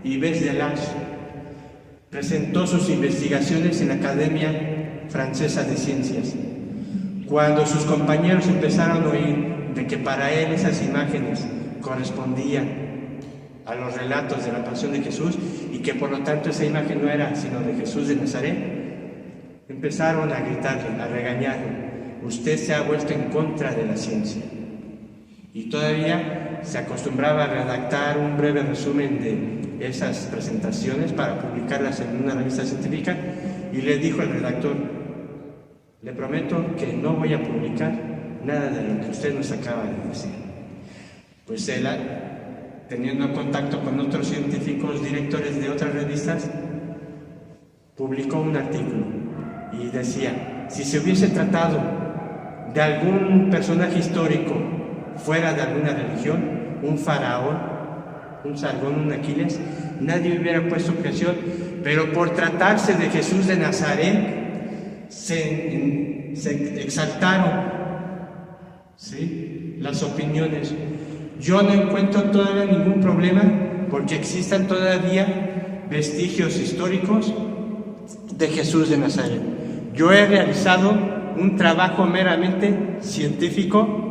Yves Delage, presentó sus investigaciones en la Academia Francesa de Ciencias. Cuando sus compañeros empezaron a oír de que para él esas imágenes correspondían a los relatos de la pasión de Jesús y que por lo tanto esa imagen no era sino de Jesús de Nazaret, empezaron a gritarle, a regañarle: usted se ha vuelto en contra de la ciencia. Y todavía se acostumbraba a redactar un breve resumen de esas presentaciones para publicarlas en una revista científica, y le dijo al redactor: le prometo que no voy a publicar nada de lo que usted nos acaba de decir. Pues él, teniendo contacto con otros científicos directores de otras revistas, publicó un artículo y decía: si se hubiese tratado de algún personaje histórico fuera de alguna religión, un faraón, un Sargón, un Aquiles, nadie hubiera puesto objeción, pero por tratarse de Jesús de Nazaret se exaltaron, ¿sí?, las opiniones. Yo no encuentro todavía ningún problema porque existan todavía vestigios históricos de Jesús de Nazaret. Yo he realizado un trabajo meramente científico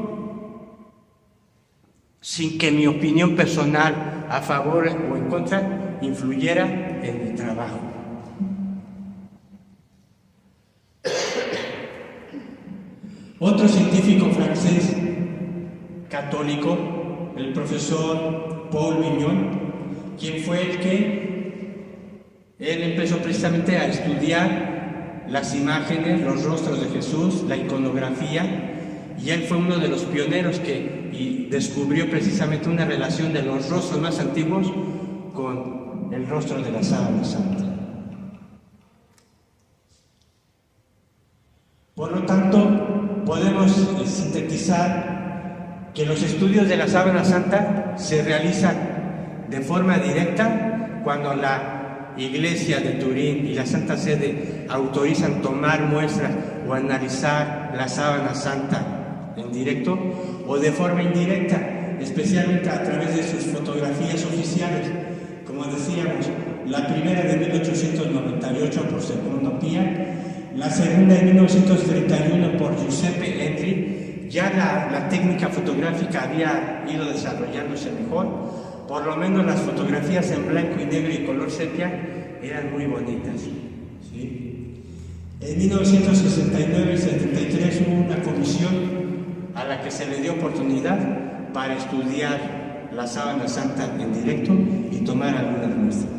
sin que mi opinión personal a favor o en contra influyera en mi trabajo. Otro científico francés católico, el profesor Paul Vignon, quien fue el que él empezó precisamente a estudiar las imágenes, los rostros de Jesús, la iconografía, y él fue uno de los pioneros que descubrió precisamente una relación de los rostros más antiguos con el rostro de la sábana santa. Por lo tanto, podemos sintetizar que los estudios de la sábana santa se realizan de forma directa cuando la Iglesia de Turín y la Santa Sede autorizan tomar muestras o analizar la sábana santa en directo, o de forma indirecta, especialmente a través de sus fotografías oficiales. Como decíamos, la primera de 1898 por Secondo Pia, la segunda de 1931 por Giuseppe Endri. Ya la técnica fotográfica había ido desarrollándose mejor, por lo menos las fotografías en blanco y negro y color sepia eran muy bonitas, ¿sí? En 1969 y 73 hubo una comisión a la que se le dio oportunidad para estudiar la sábana santa en directo y tomar algunas muestras.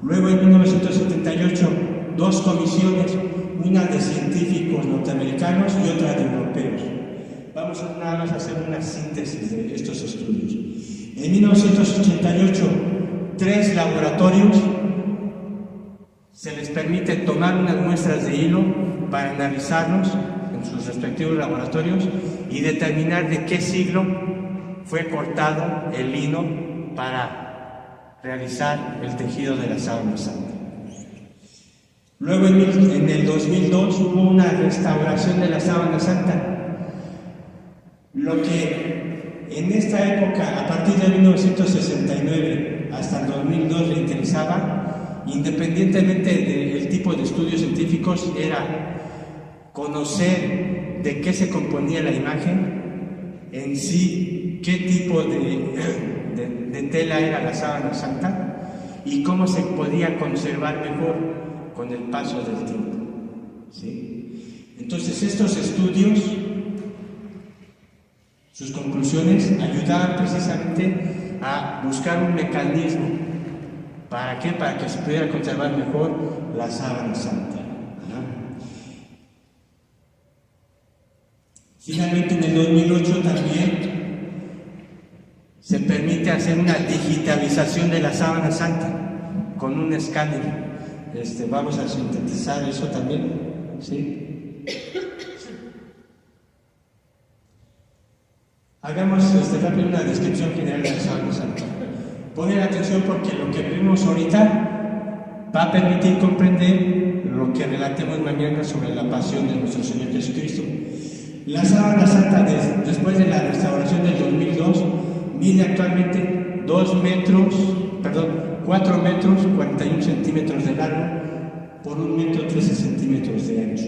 Luego en 1978 dos comisiones, una de científicos norteamericanos y otra de europeos. Vamos a nada más hacer una síntesis de estos estudios. En 1988, 3 laboratorios se les permite tomar unas muestras de hilo para analizarlos en sus respectivos laboratorios y determinar de qué siglo fue cortado el lino para realizar el tejido de la sábana santa. Luego en el 2002 hubo una restauración de la sábana santa. Lo que en esta época, a partir de 1969 hasta el 2002, le interesaba, independientemente del tipo de estudios científicos, era conocer de qué se componía la imagen en sí, qué tipo de tela era la sábana santa y cómo se podía conservar mejor con el paso del tiempo, ¿sí? Entonces estos estudios, sus conclusiones ayudaban precisamente a buscar un mecanismo. ¿Para qué? Para que se pudiera conservar mejor la sábana santa. Finalmente, en el 2008 también se permite hacer una digitalización de la sábana santa con un escáner. Vamos a sintetizar eso también, ¿sí? Hagamos rápido una descripción general de la sábana santa. Poner atención porque lo que vimos ahorita va a permitir comprender lo que relatemos mañana sobre la pasión de nuestro Señor Jesucristo. La sábana santa, después de la restauración del 2002, mide actualmente 4 metros 41 centímetros de largo por 1 metro 13 centímetros de ancho.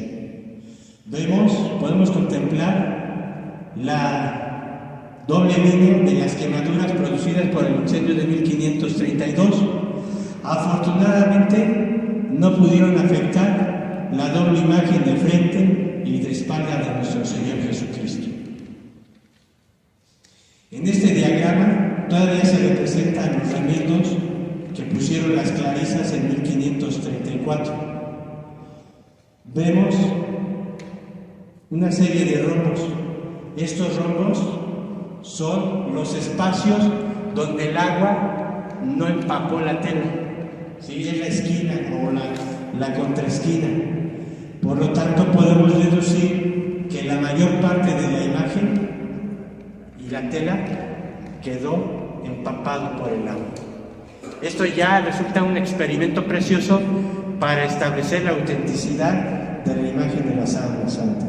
Podemos contemplar la doble línea de las quemaduras producidas por el incendio de 1532. Afortunadamente no pudieron afectar la doble imagen de frente y de espalda de nuestro Señor Jesucristo. En este diagrama todavía se representan los remiendos que pusieron las clarisas en 1534. Vemos una serie de rombos. Estos rombos son los espacios donde el agua no empapó la tela, ¿sí? Es la esquina o la contraesquina. Por lo tanto, podemos deducir que la mayor parte de la imagen y la tela quedó empapado por el agua. Esto ya resulta un experimento precioso para establecer la autenticidad de la imagen de la sábana santa.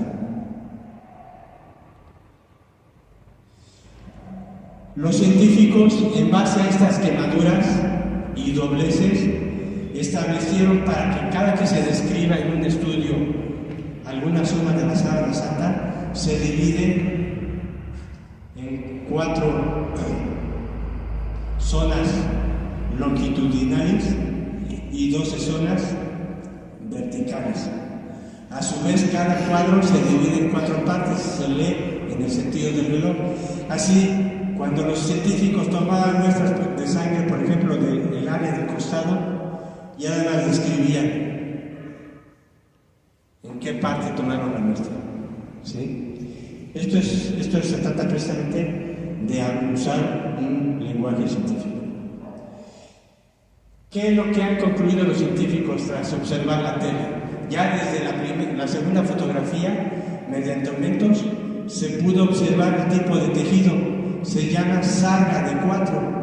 Los científicos, en base a estas quemaduras y dobleces, establecieron para que cada que se describa en un estudio alguna zona de la Sábana Santa, se divide en 4 zonas longitudinales y 12 zonas verticales. A su vez, cada cuadro se divide en 4 partes, se lee en el sentido del reloj. Así, cuando los científicos tomaban muestras de sangre, por ejemplo, del área del costado, y además describían en qué parte tomaron la muestra. ¿Sí? Esto se trata precisamente de usar un lenguaje científico. ¿Qué es lo que han concluido los científicos tras observar la tela? Ya desde la segunda fotografía, mediante aumentos, se pudo observar el tipo de tejido. Se llama sarga de 4,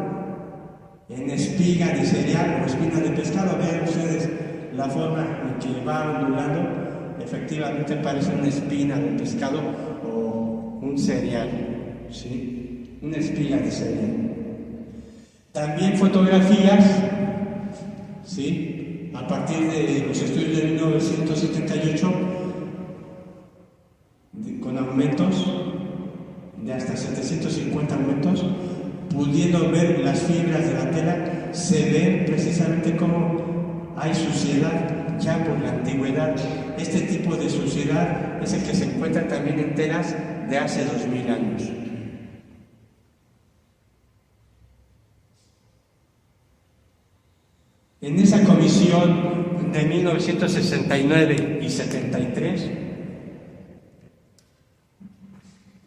en espiga de cereal o espina de pescado. Vean ustedes la forma en que va ondulando. Efectivamente parece una espina de pescado o un cereal, ¿sí? Una espiga de cereal. También fotografías, ¿sí? A partir de los estudios de 1978, con aumentos de hasta 750 aumentos, pudiendo ver las fibras de la tela, se ve precisamente cómo hay suciedad ya por la antigüedad. Este tipo de suciedad es el que se encuentra también en telas de hace 2000 años. En esa comisión de 1969 y 73,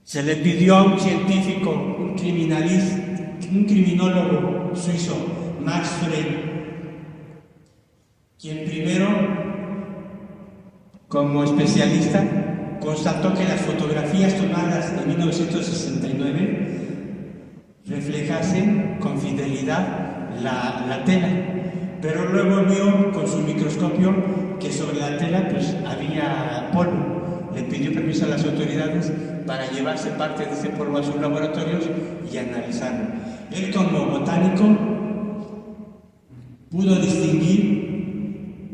se le pidió a un científico, un criminólogo suizo, Max Frey, quien primero, como especialista, constató que las fotografías tomadas en 1969 reflejasen con fidelidad la tela. Pero luego vio con su microscopio que sobre la tela pues había polvo. Le pidió permiso a las autoridades para llevarse parte de ese polvo a sus laboratorios y analizarlo. Él, como botánico, pudo distinguir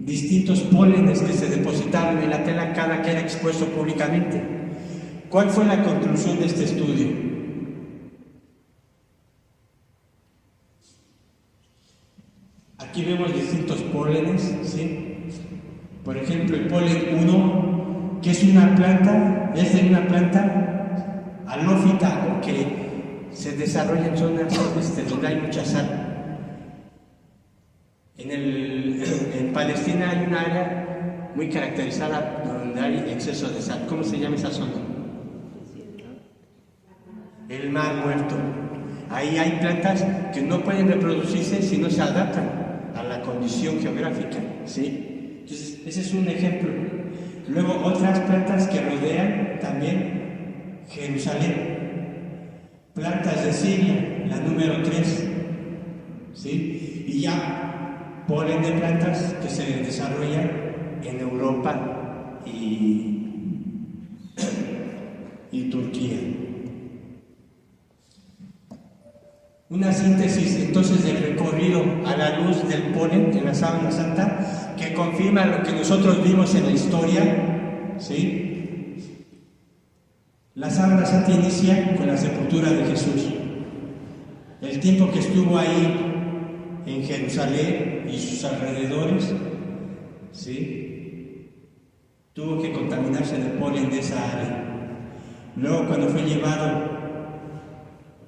distintos pólenes que se depositaron en la tela cada que era expuesto públicamente. ¿Cuál fue la conclusión de este estudio? Aquí vemos distintos pólenes, ¿sí? Por ejemplo, el polen 1, que es de una planta halófita, o que se desarrolla en zonas donde hay mucha sal. En Palestina hay una área muy caracterizada donde hay exceso de sal. ¿Cómo se llama esa zona? El Mar Muerto. Ahí hay plantas que no pueden reproducirse si no se adaptan a la condición geográfica, ¿sí? Entonces, ese es un ejemplo. Luego, otras plantas que rodean también Jerusalén. Plantas de Siria, la número 3, ¿sí? Y ya polen de plantas que se desarrollan en Europa y Turquía. Una síntesis entonces del recorrido a la luz del polen en la Sábana Santa, que confirma lo que nosotros vimos en la historia, ¿sí? La Sábana Santa inicia con la sepultura de Jesús. El tiempo que estuvo ahí en Jerusalén y sus alrededores, ¿sí? Tuvo que contaminarse de polen de esa área. Luego, cuando fue llevado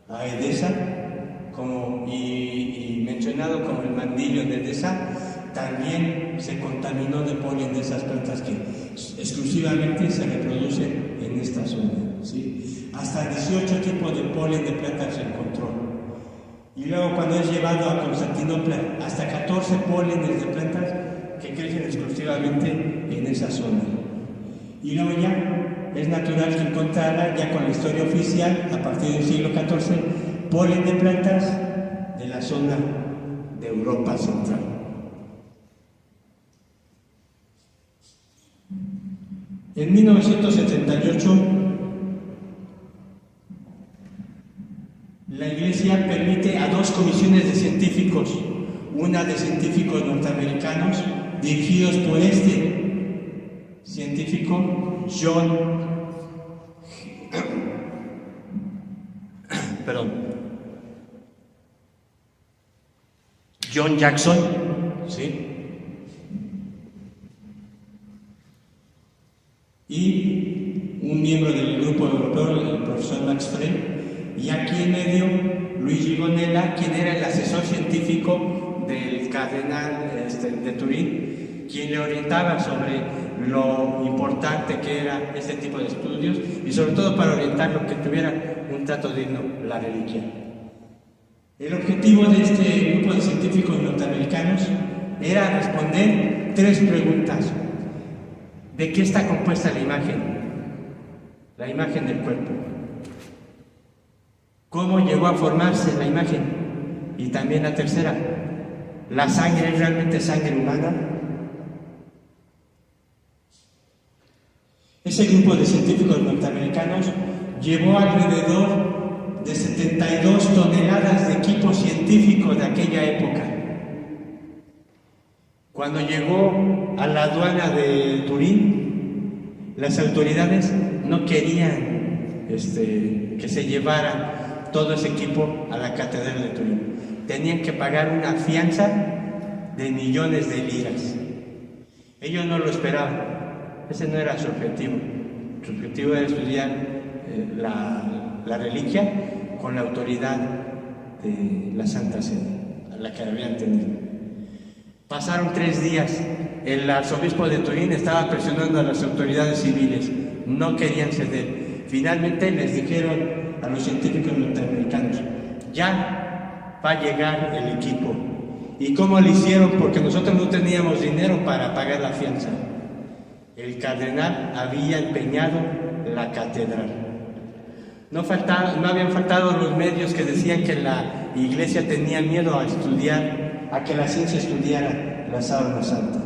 a Edesa, y mencionado como el mandillo de Edesa, también se contaminó de polen de esas plantas que exclusivamente se reproducen en esta zona, ¿sí? Hasta 18 tipos de polen de plantas se encontró. Y luego, cuando es llevado a Constantinopla, hasta 14 pólenes de plantas que crecen exclusivamente en esa zona. Y luego ya es natural que encontrara, ya con la historia oficial, a partir del siglo XIV, polen de plantas de la zona de Europa Central. En 1978, la Iglesia permite a 2 comisiones de científicos, una de científicos norteamericanos dirigidos por este científico John Jackson, ¿sí? Y un miembro del grupo europeo, el profesor Max Frey, y aquí en medio Luigi Gonella, quien era el asesor científico del cardenal de Turín, quien le orientaba sobre lo importante que era este tipo de estudios y sobre todo para orientarlo que tuviera un trato digno, la reliquia. El objetivo de este grupo de científicos norteamericanos era responder 3 preguntas. ¿De qué está compuesta la imagen? La imagen del cuerpo. ¿Cómo llegó a formarse la imagen? Y también la tercera, ¿la sangre es realmente sangre humana? Ese grupo de científicos norteamericanos llevó alrededor de 72 toneladas de equipo científico de aquella época. Cuando llegó a la aduana de Turín, las autoridades no querían que se llevara todo ese equipo a la catedral de Turín. Tenían que pagar una fianza de millones de liras. Ellos no lo esperaban. Ese no era su objetivo. Su objetivo era estudiar la reliquia con la autoridad de la Santa Sede, a la que habían tenido. Pasaron 3 días. El arzobispo de Turín estaba presionando a las autoridades civiles. No querían ceder. Finalmente les dijeron a los científicos norteamericanos: ya va a llegar el equipo. ¿Y cómo lo hicieron? Porque nosotros no teníamos dinero para pagar la fianza. El cardenal había empeñado la catedral. No habían faltado los medios que decían que la iglesia tenía miedo a estudiar, a que la ciencia estudiara la sábana santa.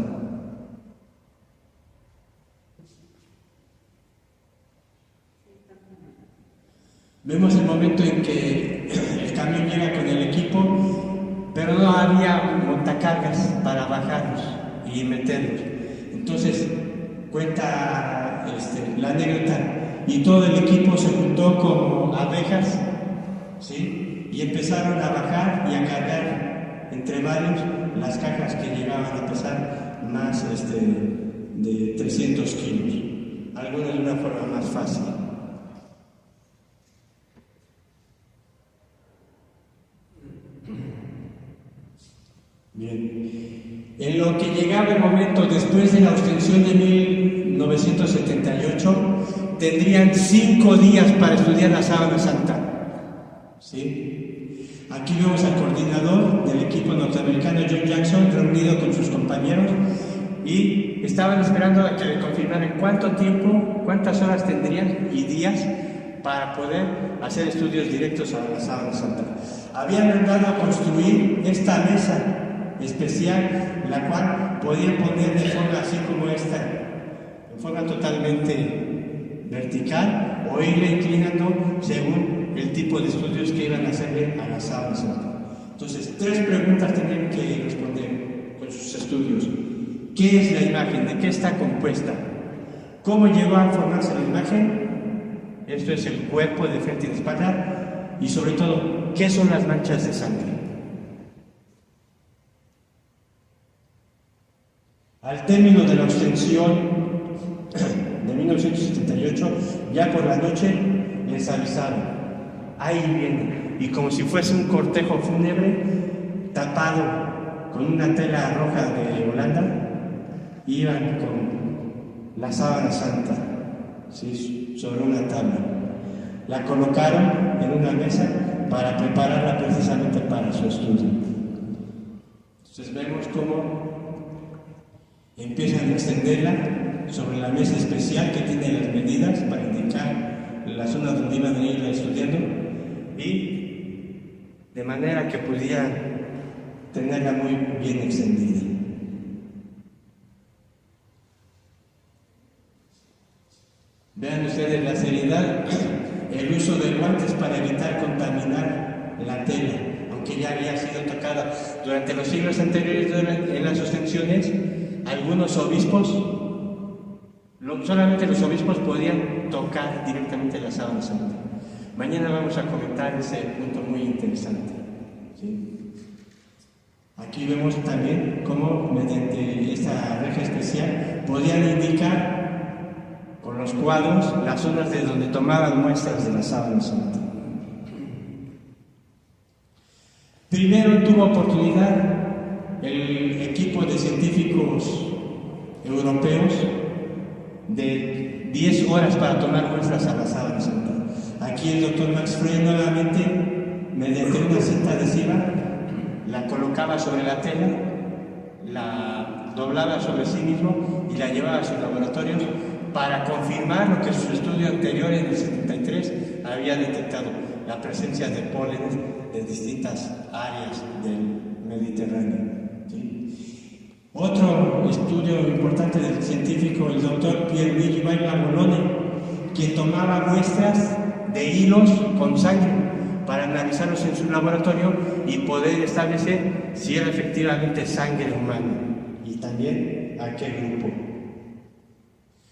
Vemos el momento en que el camión llega con el equipo, pero no había montacargas para bajarlos y meterlos. Entonces cuenta la anécdota, y todo el equipo se juntó como abejas, ¿sí? Y empezaron a bajar y a cargar entre varios las cajas que llegaban a pesar más de 300 kilos, algunas de una forma más fácil. Bien, en lo que llegaba el momento después de la ostensión de 1978, tendrían 5 días para estudiar la sábana santa, ¿sí? Aquí vemos al coordinador del equipo norteamericano, John Jackson, reunido con sus compañeros, y estaban esperando a que le confirmaran cuánto tiempo, cuántas horas tendrían y días para poder hacer estudios directos a la sábana santa. Habían mandado a construir esta mesa especial, la cual podían poner de forma así como esta, en forma totalmente vertical, o irle inclinando según el tipo de estudios que iban a hacerle a la sábana santa. Entonces, 3 preguntas tenían que responder con sus estudios. ¿Qué es la imagen? ¿De qué está compuesta? ¿Cómo llegó a formarse la imagen? Esto es el cuerpo de frente y de espalda. Y sobre todo, ¿qué son las manchas de sangre? Al término de la ostensión de 1978, ya por la noche les avisaron: ahí viene. Y como si fuese un cortejo fúnebre, tapado con una tela roja de Holanda, iban con la sábana santa, ¿sí?, sobre una tabla. La colocaron en una mesa para prepararla precisamente para su estudio. Entonces vemos cómo empiezan a extenderla sobre la mesa especial que tiene las medidas para indicar la zona donde iban a ir estudiando, y de manera que pudieran tenerla muy bien extendida. Vean ustedes la seriedad, el uso de guantes para evitar contaminar la tela, aunque ya había sido tocada. durante los siglos anteriores en las ostensiones, algunos obispos, solamente los obispos podían tocar directamente la sábana santa. Mañana vamos a comentar ese punto muy interesante, ¿sí? Aquí vemos también cómo mediante esta reja especial podían indicar con los cuadros las zonas de donde tomaban muestras de la sábana santa. Primero tuvo oportunidad el equipo de científicos europeos de 10 horas para tomar muestras a la sábana santa. Aquí el doctor Max Frey nuevamente, mediante una cinta adhesiva, la colocaba sobre la tela, la doblaba sobre sí mismo y la llevaba a sus laboratorios para confirmar lo que su estudio anterior en el 73 había detectado, la presencia de pólenes de distintas áreas del Mediterráneo, ¿sí? Otro estudio importante del científico, el doctor Pierluigi Bologna, quien tomaba muestras de hilos con sangre para analizarlos en su laboratorio y poder establecer si era efectivamente sangre humana y también a qué grupo.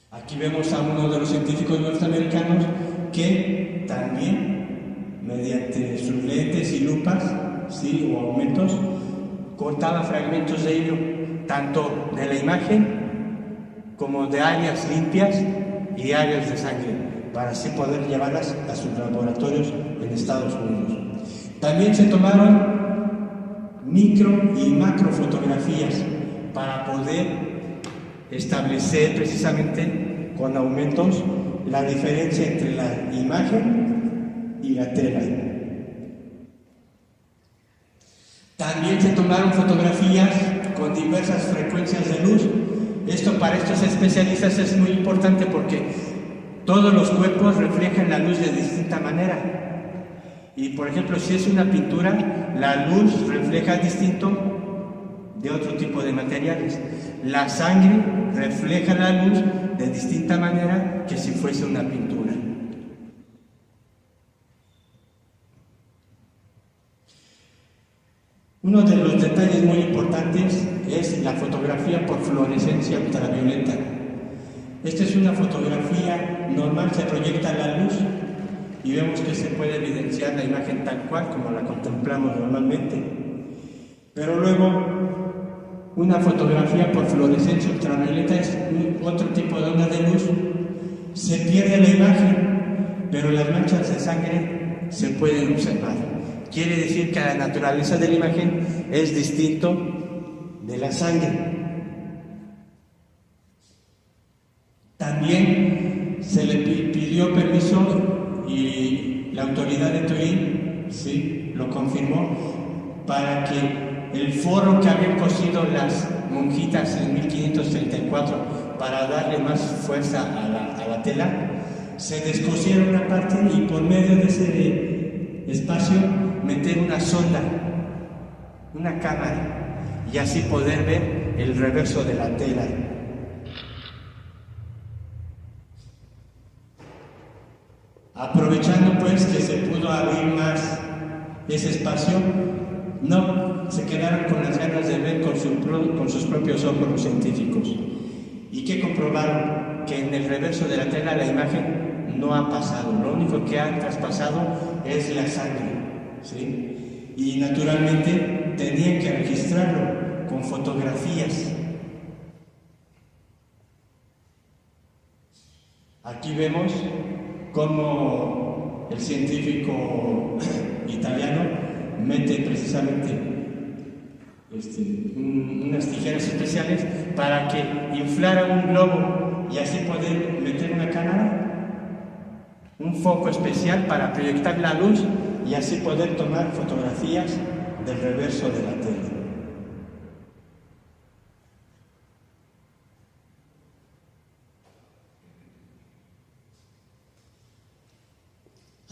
Aquí vemos a uno de los científicos norteamericanos que también, mediante sus lentes y lupas, ¿sí?, o aumentos, cortaba fragmentos de hilo, tanto de la imagen como de áreas limpias y áreas de sangre, para así poder llevarlas a sus laboratorios en Estados Unidos. También se tomaron micro y macro fotografías para poder establecer precisamente con aumentos la diferencia entre la imagen y la tela. También se tomaron fotografías con diversas frecuencias de luz. Esto para estos especialistas es muy importante porque todos los cuerpos reflejan la luz de distinta manera. Y por ejemplo, si es una pintura, la luz refleja distinto de otro tipo de materiales. La sangre refleja la luz de distinta manera que si fuese una pintura. Uno de los detalles muy importantes es la fotografía por fluorescencia ultravioleta. Esta es una fotografía normal, se proyecta la luz y vemos que se puede evidenciar la imagen tal cual como la contemplamos normalmente. Pero luego, una fotografía por fluorescencia ultravioleta es otro tipo de onda de luz. Se pierde la imagen, pero las manchas de sangre se pueden observar. Quiere decir que la naturaleza de la imagen es distinto de la sangre. También se le pidió permiso y la autoridad de Turín, sí, lo confirmó, para que el forro que habían cosido las monjitas en 1534 para darle más fuerza a la tela, se descosiera una parte y por medio de ese espacio meter una sonda, una cámara, y así poder ver el reverso de la tela. Aprovechando pues que se pudo abrir más ese espacio, no se quedaron con las ganas de ver con sus propios ojos los científicos. ¿Y qué comprobaron? Que en el reverso de la tela la imagen no ha pasado, lo único que ha traspasado es la sangre, ¿sí? Y naturalmente tenían que registrarlo con fotografías. Aquí vemos cómo el científico italiano mete precisamente unas tijeras especiales para que inflara un globo y así poder meter una cámara, un foco especial para proyectar la luz y así poder tomar fotografías del reverso de la tela.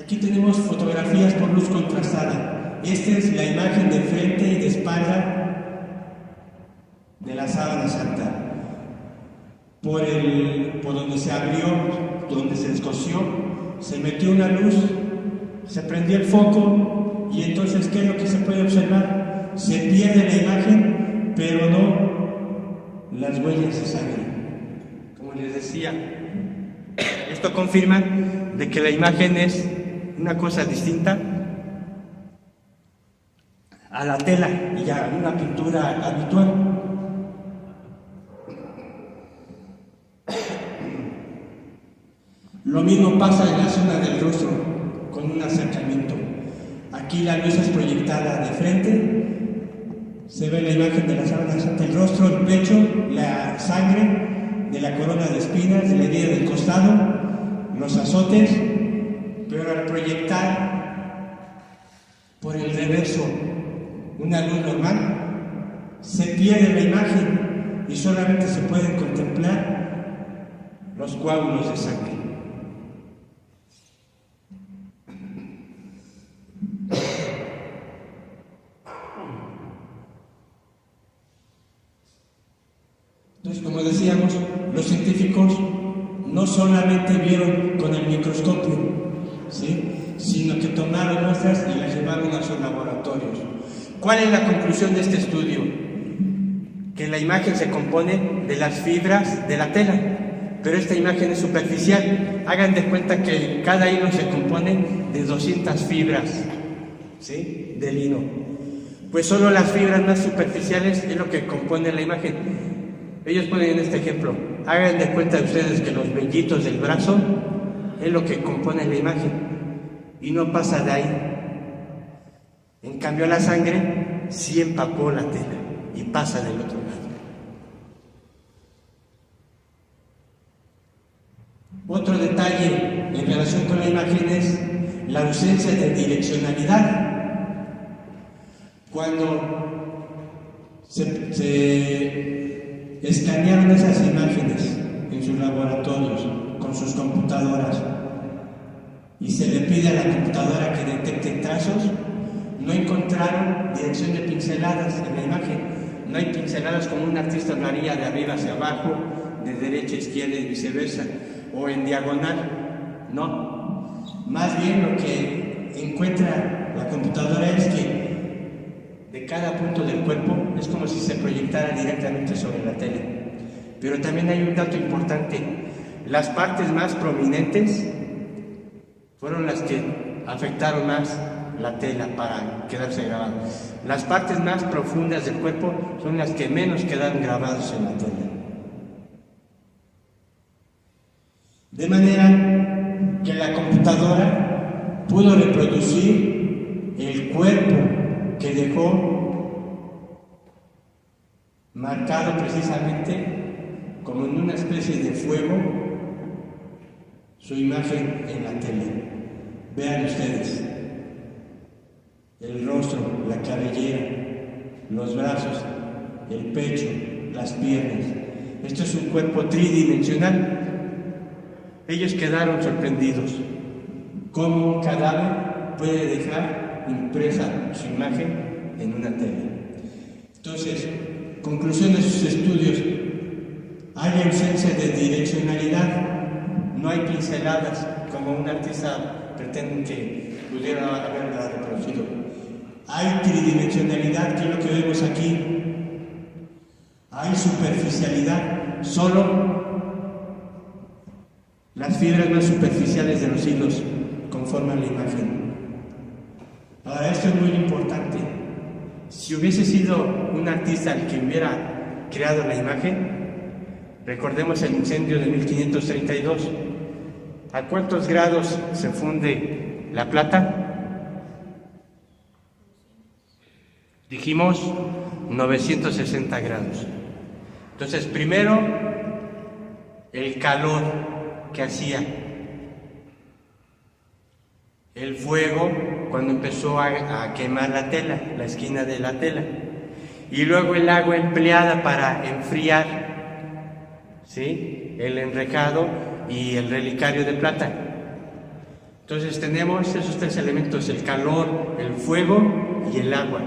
Aquí tenemos fotografías por luz contrastada. Esta es la imagen de frente y de espalda de la sábana santa. Por donde se abrió, donde se descosió, se metió una luz, se prendió el foco y entonces, ¿qué es lo que se puede observar? se pierde la imagen, pero no las huellas de sangre. Como les decía, esto confirma de que la imagen es una cosa distinta a la tela y a una pintura habitual. Lo mismo pasa en la zona del rostro con un acercamiento. Aquí la luz es proyectada de frente, se ve la imagen de la sábana santa, el rostro, el pecho, la sangre de la corona de espinas, de la herida del costado, los azotes, pero al proyectar por el reverso una luz normal, se pierde la imagen y solamente se pueden contemplar los coágulos de sangre. Entonces, como decíamos, los científicos no solamente vieron con el microscopio, ¿sí?, sino que tomaron muestras y las llevaron a sus laboratorios. ¿Cuál es la conclusión de este estudio? Que la imagen se compone de las fibras de la tela, pero esta imagen es superficial. Hagan de cuenta que cada hilo se compone de 200 fibras, ¿sí?, de lino. Pues solo las fibras más superficiales es lo que compone la imagen. Ellos ponen este ejemplo. Hagan de cuenta ustedes que los vellitos del brazo es lo que compone la imagen y no pasa de ahí. En cambio, la sangre sí empapó la tela y pasa del otro lado. Otro detalle en relación con la imagen es la ausencia de direccionalidad. Cuando se escanearon esas imágenes en sus laboratorios con sus computadoras y se le pide a la computadora que detecte trazos, no encontraron dirección de pinceladas en la imagen. No hay pinceladas como un artista lo haría de arriba hacia abajo, de derecha a izquierda y viceversa, o en diagonal. No, más bien lo que encuentra la computadora es que de cada punto del cuerpo es como si se proyectara directamente sobre la tela. Pero también hay un dato importante: las partes más prominentes fueron las que afectaron más la tela para quedarse grabado. Las partes más profundas del cuerpo son las que menos quedaron grabados en la tela. De manera que la computadora pudo reproducir el cuerpo que dejó marcado precisamente como en una especie de fuego su imagen en la tela. Vean ustedes el rostro, la cabellera, los brazos, el pecho, las piernas. Esto es un cuerpo tridimensional. Ellos quedaron sorprendidos. ¿Cómo un cadáver puede dejar impresa su imagen en una tela? Entonces, conclusión de sus estudios: hay ausencia de direccionalidad, no hay pinceladas como un artista pretende que pudiera haberla reproducido. Hay tridimensionalidad, que es lo que vemos aquí. Hay superficialidad, solo las fibras más superficiales de los hilos conforman la imagen. Ahora, esto es muy importante. Si hubiese sido un artista el que hubiera creado la imagen, recordemos el incendio de 1532. ¿A cuántos grados se funde la plata? Dijimos 960 grados. Entonces, primero, el calor que hacía, el fuego cuando empezó a quemar la tela, la esquina de la tela, y luego el agua empleada para enfriar, ¿sí?, el enrejado y el relicario de plata. Entonces tenemos esos tres elementos: el calor, el fuego y el agua.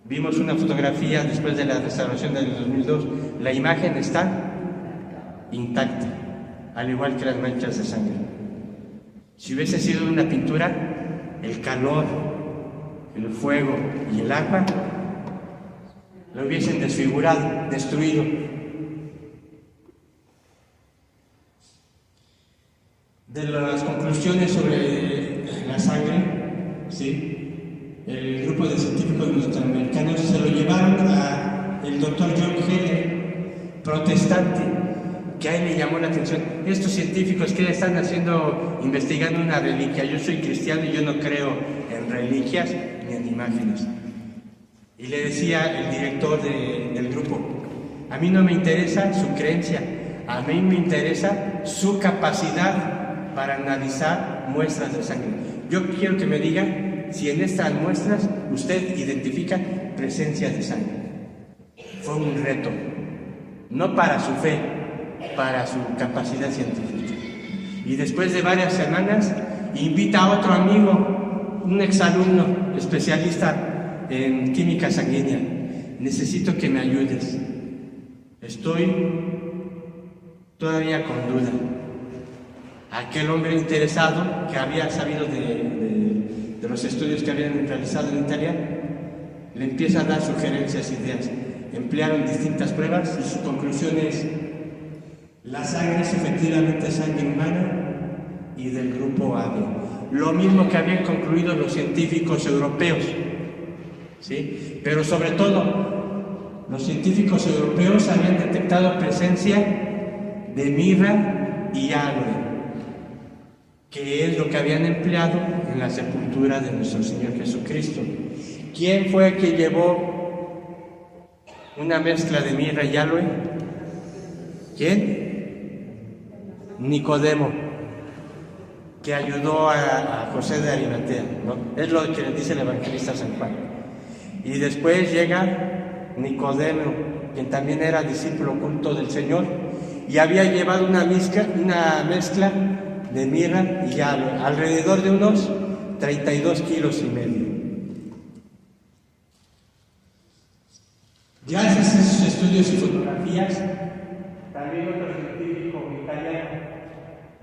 Vimos una fotografía después de la restauración del 2002. La imagen está intacta, al igual que las manchas de sangre. Si hubiese sido una pintura, el calor, el fuego y el agua, lo hubiesen desfigurado, destruido. De las conclusiones sobre la sangre, ¿sí?, el grupo de científicos norteamericanos se lo llevaron al doctor John Heller, protestante, que a él le llamó la atención. Estos científicos que están investigando una reliquia. Yo soy cristiano y yo no creo en reliquias ni en imágenes. Y le decía el director del grupo: a mí no me interesa su creencia, a mí me interesa su capacidad para analizar muestras de sangre. Yo quiero que me diga si en estas muestras usted identifica presencia de sangre. Fue un reto, no para su fe, para su capacidad científica. Y después de varias semanas invita a otro amigo, un exalumno especialista en química sanguínea: necesito que me ayudes, estoy todavía con duda. Aquel hombre interesado, que había sabido de los estudios que habían realizado en Italia, le empieza a dar sugerencias, ideas. Emplearon distintas pruebas y su conclusión es: la sangre es efectivamente sangre humana y del grupo AB. Lo mismo que habían concluido los científicos europeos, ¿sí? Pero sobre todo, los científicos europeos habían detectado presencia de mirra y aloe, que es lo que habían empleado en la sepultura de nuestro Señor Jesucristo. ¿Quién fue el que llevó una mezcla de mirra y aloe? ¿Quién? Nicodemo, que ayudó a José de Arimatea, ¿no? Es lo que le dice el evangelista San Juan. Y después llega Nicodemo, quien también era discípulo oculto del Señor, y había llevado una mezcla de mirra y aloe, alrededor de unos 32 kilos y medio. Gracias a esos estudios y fotografías, también otro científico italiano,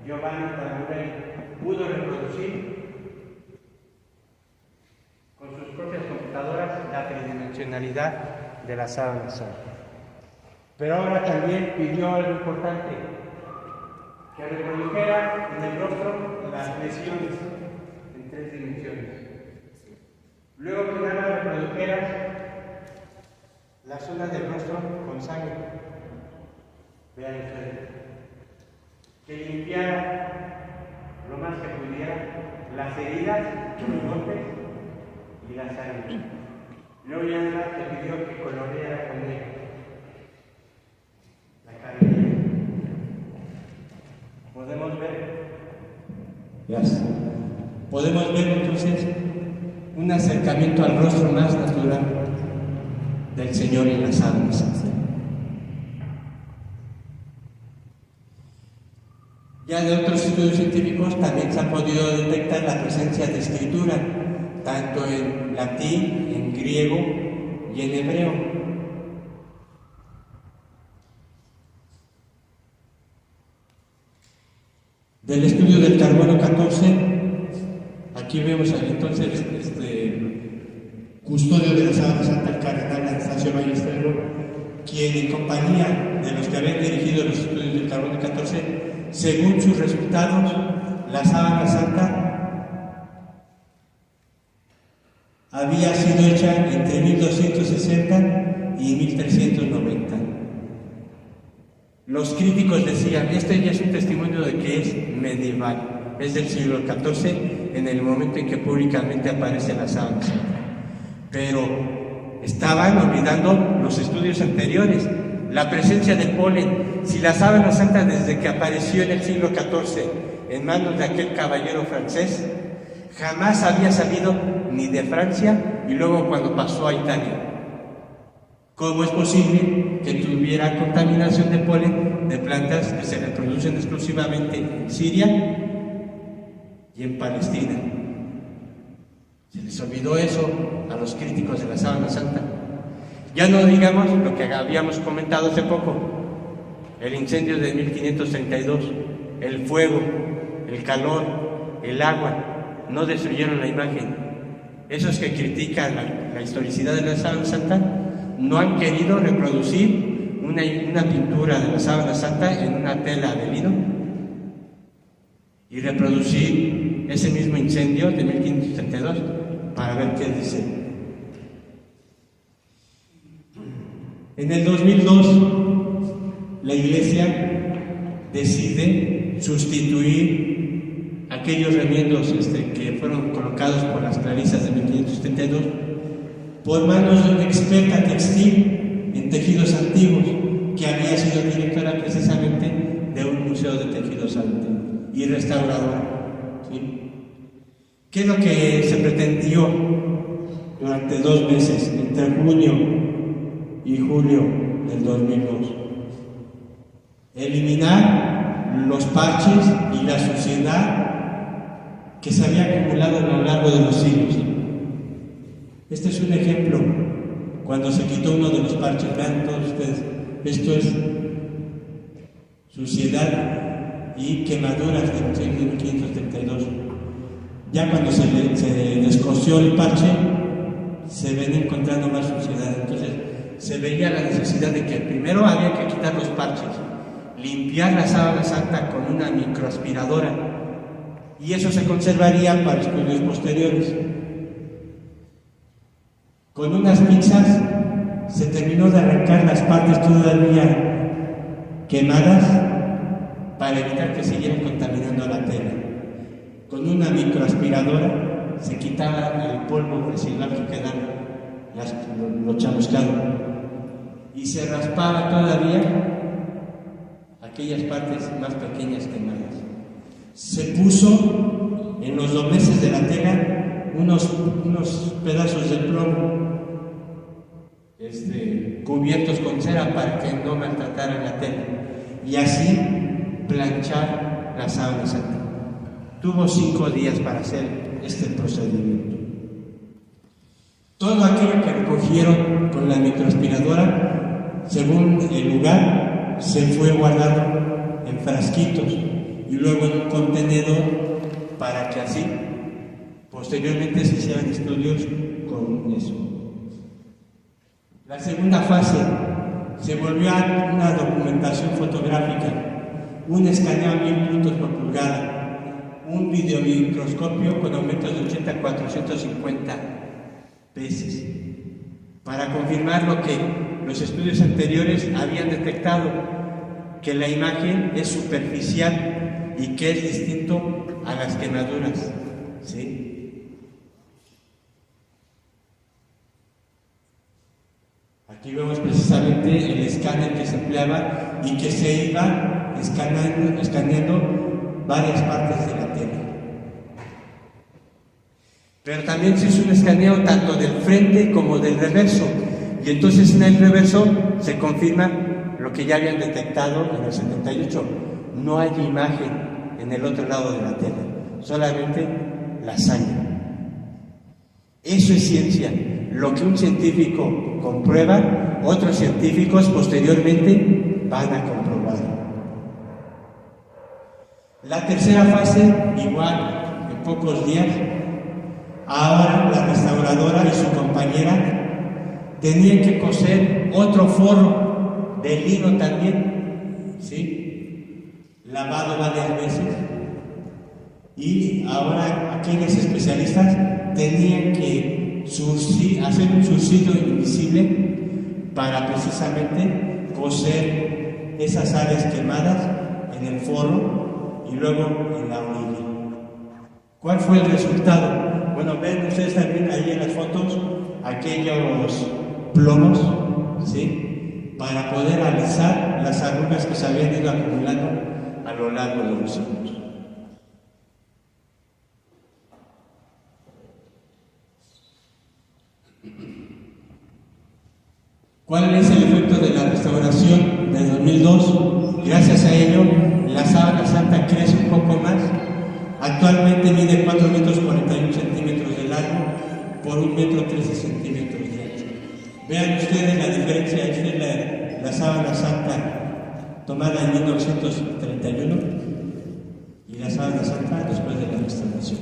Giovanni Tamburelli, pudo reproducir con sus propias computadoras la tridimensionalidad de la sábana santa. Pero ahora también pidió algo importante: que reprodujera en el rostro las lesiones en 3 dimensiones. Luego que nada reprodujera la zona del rostro con sangre. Vean ustedes. Que limpiara lo más que pudiera las heridas, los golpes y la sangre. Luego ya nada te pidió que coloreara con negro la carne. Podemos ver. Yes. Podemos ver entonces un acercamiento al rostro más natural del Señor en las sábanas. Ya de otros estudios científicos también se ha podido detectar la presencia de escritura, tanto en latín, en griego y en hebreo. Del estudio del carbono 14, aquí vemos entonces custodio de la sábana santa, el cardenal Anastasio Ballesteros, quien en compañía de los que habían dirigido los estudios del carbono 14, según sus resultados, la sábana santa había sido hecha entre 1260 y 1390. Los críticos decían: este ya es un testimonio de que es medieval, es del siglo XIV, en el momento en que públicamente aparece la sábana santa. Pero estaban olvidando los estudios anteriores, la presencia del polen. Si la sábana santa, desde que apareció en el siglo XIV en manos de aquel caballero francés, jamás había salido ni de Francia y luego cuando pasó a Italia, ¿cómo es posible que tuviera contaminación de polen de plantas que se reproducen exclusivamente en Siria y en Palestina? Se les olvidó eso a los críticos de la sábana santa. Ya no digamos lo que habíamos comentado hace poco: el incendio de 1532, el fuego, el calor, el agua, no destruyeron la imagen, esos que critican la historicidad de la sábana santa, no han querido reproducir una pintura de la sábana santa en una tela de lino y reproducir ese mismo incendio de 1532 para ver qué dice. En el 2002, la Iglesia decide sustituir aquellos remiendos que fueron colocados por las clarisas de 1532 por manos de una experta textil en tejidos antiguos que había sido directora precisamente de un museo de tejidos antiguos y restauradora. ¿Sí? ¿Qué es lo que se pretendió durante 2 meses, entre junio y julio del 2002? Eliminar los parches y la suciedad que se había acumulado a lo largo de los siglos. Este es un ejemplo. Cuando se quitó uno de los parches, vean todos ustedes, esto es suciedad y quemaduras de 1532. Ya cuando se descosió el parche, se ven encontrando más suciedad. Entonces se veía la necesidad de que primero había que quitar los parches, limpiar la sábana santa con una microaspiradora, y eso se conservaría para estudios posteriores. Con unas pinzas se terminó de arrancar las partes todavía quemadas para evitar que siguieran contaminando la tela. Con una microaspiradora se quitaba el polvo residual que quedaba, lo chamuscado, y se raspaba todavía aquellas partes más pequeñas quemadas. Se puso en los dobleces de la tela unos pedazos de plomo cubiertos con cera para que no maltrataran la tela, y así planchar la sábana santa. Tuvo 5 días para hacer este procedimiento. Todo aquello que recogieron con la microaspiradora, según el lugar, se fue guardado en frasquitos y luego en un contenedor para que así posteriormente se hicieran estudios con eso. La segunda fase se volvió a una documentación fotográfica, un escaneo a 1000 puntos por pulgada, un videomicroscopio con aumentos de 80 a 450 veces, para confirmar lo que los estudios anteriores habían detectado, que la imagen es superficial y que es distinto a las quemaduras. ¿Sí? Aquí vemos precisamente el escáner que se empleaba y que se iba escaneando varias partes de la tela. Pero también se hizo un escaneo tanto del frente como del reverso, y entonces en el reverso se confirma lo que ya habían detectado en el 78. No hay imagen en el otro lado de la tela, solamente la hazaña. Eso es ciencia. Lo que un científico comprueba, otros científicos posteriormente van a comprobar. La tercera fase, igual, en pocos días, ahora la restauradora y su compañera tenían que coser otro forro de lino también, ¿sí? Lavado varias veces, y ahora aquellos especialistas tenían que hacer un surcido invisible para precisamente coser esas áreas quemadas en el forro y luego en la orilla. ¿Cuál fue el resultado? Bueno, ven ustedes también ahí en las fotos aquellos plomos, ¿sí? Para poder alisar las arrugas que se habían ido acumulando a lo largo de los siglos. ¿Cuál es el efecto de la restauración de 2002? Gracias a ello, la sábana santa crece un poco más. Actualmente mide 4 metros 41 centímetros de largo por 1 metro 13 centímetros de ancho. Vean ustedes la diferencia. Esta es la sábana santa tomada en 1931 y la sábana santa después de la restauración.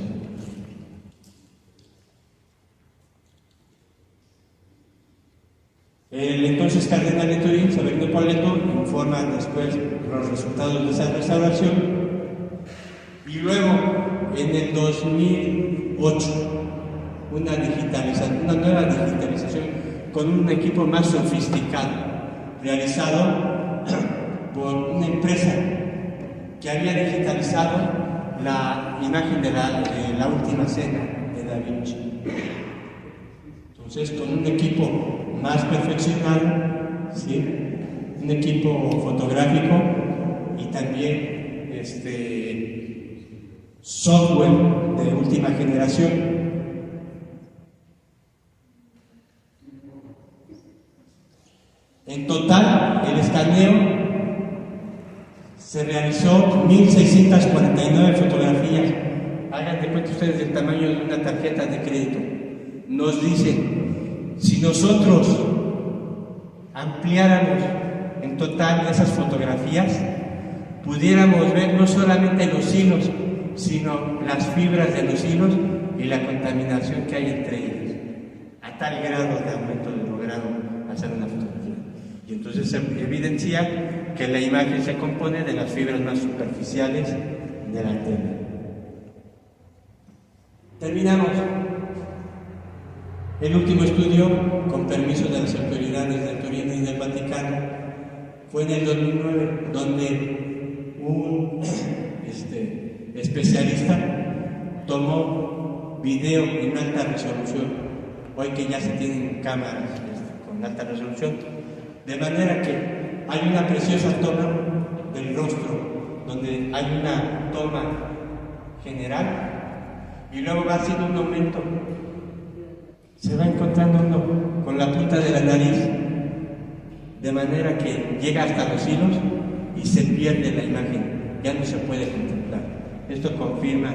El entonces cardenal de Turín, Severino Pauleto, informa después los resultados de esa restauración. Y luego, en el 2008, una nueva digitalización con un equipo más sofisticado, realizado por una empresa que había digitalizado la imagen de la última cena de Da Vinci. Entonces, con un equipo más perfeccionado, ¿sí? Un equipo fotográfico y también software de última generación. En total, el escaneo se realizó 1.649 fotografías. Hagan de cuenta ustedes del tamaño de una tarjeta de crédito. Nos dicen, si nosotros ampliáramos en total esas fotografías, pudiéramos ver no solamente los hilos, sino las fibras de los hilos y la contaminación que hay entre ellos, a tal grado de aumento de logrado hacer una fotografía. Y entonces se evidencia que la imagen se compone de las fibras más superficiales de la tela. Terminamos. El último estudio, con permiso de las autoridades de Turín y del Vaticano, fue en el 2009, donde un especialista tomó video en alta resolución, hoy que ya se tienen cámaras con alta resolución, de manera que hay una preciosa toma del rostro, donde hay una toma general y luego va haciendo un aumento. Se va encontrando uno con la punta de la nariz, de manera que llega hasta los hilos y se pierde la imagen, ya no se puede contemplar. Esto confirma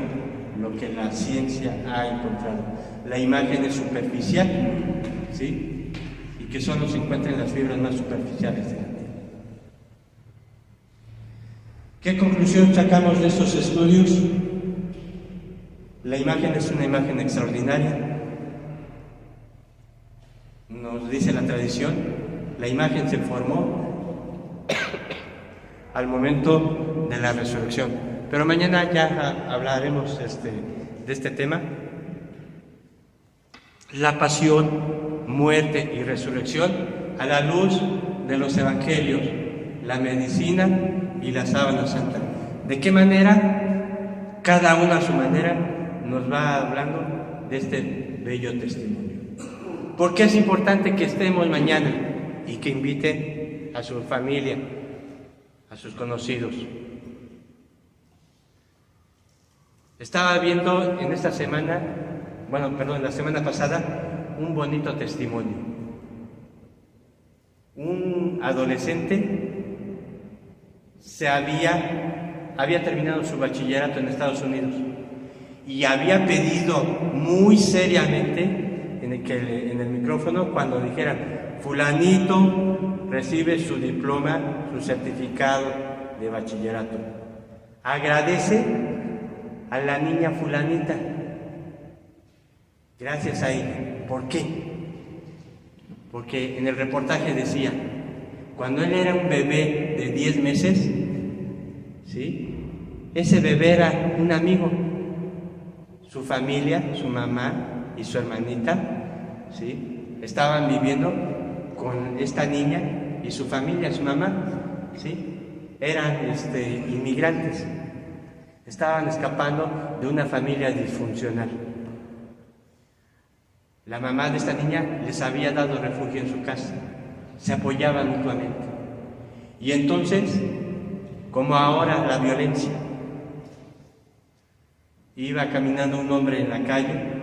lo que la ciencia ha encontrado. La imagen es superficial, ¿sí? Y que solo se encuentran en las fibras más superficiales de la tela. ¿Qué conclusión sacamos de estos estudios? La imagen es una imagen extraordinaria. Nos dice la tradición, la imagen se formó al momento de la resurrección. Pero mañana ya hablaremos de este tema. La pasión, muerte y resurrección a la luz de los evangelios, la medicina y la sábana santa. ¿De qué manera? Cada uno a su manera nos va hablando de este bello testimonio. ¿Por qué es importante que estemos mañana y que invite a su familia, a sus conocidos? Estaba viendo en esta semana, la semana pasada, un bonito testimonio. Un adolescente había terminado su bachillerato en Estados Unidos y había pedido muy seriamente en el micrófono, cuando dijeran fulanito recibe su diploma, su certificado de bachillerato, agradece a la niña fulanita, gracias a ella. ¿Por qué? Porque en el reportaje decía, cuando él era un bebé de 10 meses, ¿sí? Ese bebé era un amigo, su familia, su mamá y su hermanita, ¿sí? Estaban viviendo con esta niña y su familia, su mamá, ¿sí? Eran inmigrantes, estaban escapando de una familia disfuncional. La mamá de esta niña les había dado refugio en su casa, se apoyaban mutuamente. Y entonces, como ahora la violencia, iba caminando un hombre en la calle,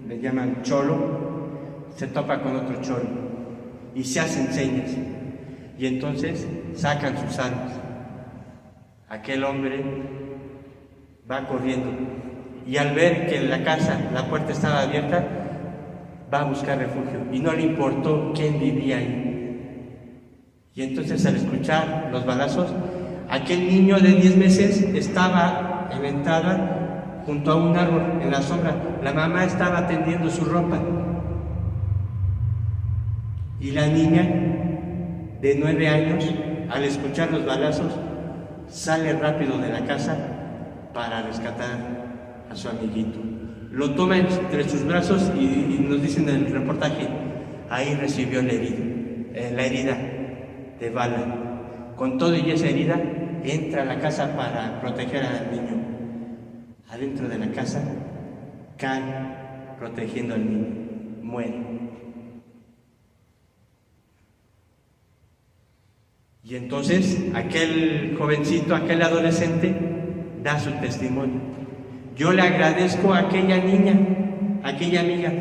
le llaman cholo, se topa con otro cholo y se hacen señas, y entonces sacan sus armas. Aquel hombre va corriendo y al ver que en la casa la puerta estaba abierta, va a buscar refugio y no le importó quién vivía ahí. Y entonces, al escuchar los balazos, aquel niño de 10 meses estaba aventada junto a un árbol en la sombra. La mamá estaba tendiendo su ropa Y la niña de 9 años, al escuchar los balazos, sale rápido de la casa para rescatar a su amiguito. Lo toma entre sus brazos y nos dicen en el reportaje, ahí recibió la herida de bala. Con todo y esa herida, entra a la casa para proteger al niño. Adentro de la casa, cae protegiendo al niño. Muere. Y entonces aquel jovencito, aquel adolescente, da su testimonio. Yo le agradezco a aquella niña, a aquella amiga,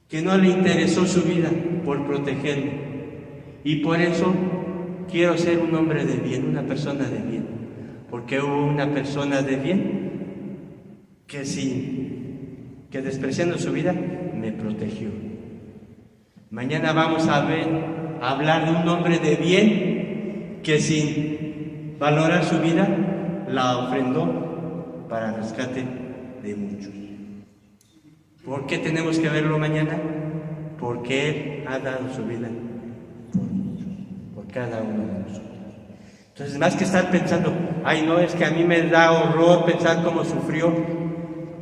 que no le interesó su vida por protegerme. Y por eso quiero ser un hombre de bien, una persona de bien. Porque hubo una persona de bien que despreciando su vida, me protegió. Mañana vamos a hablar de un hombre de bien que sin valorar su vida la ofrendó para el rescate de muchos. ¿Por qué tenemos que verlo mañana? Porque Él ha dado su vida por muchos, por cada uno de nosotros. Entonces, más que estar pensando, ay no, es que a mí me da horror pensar cómo sufrió,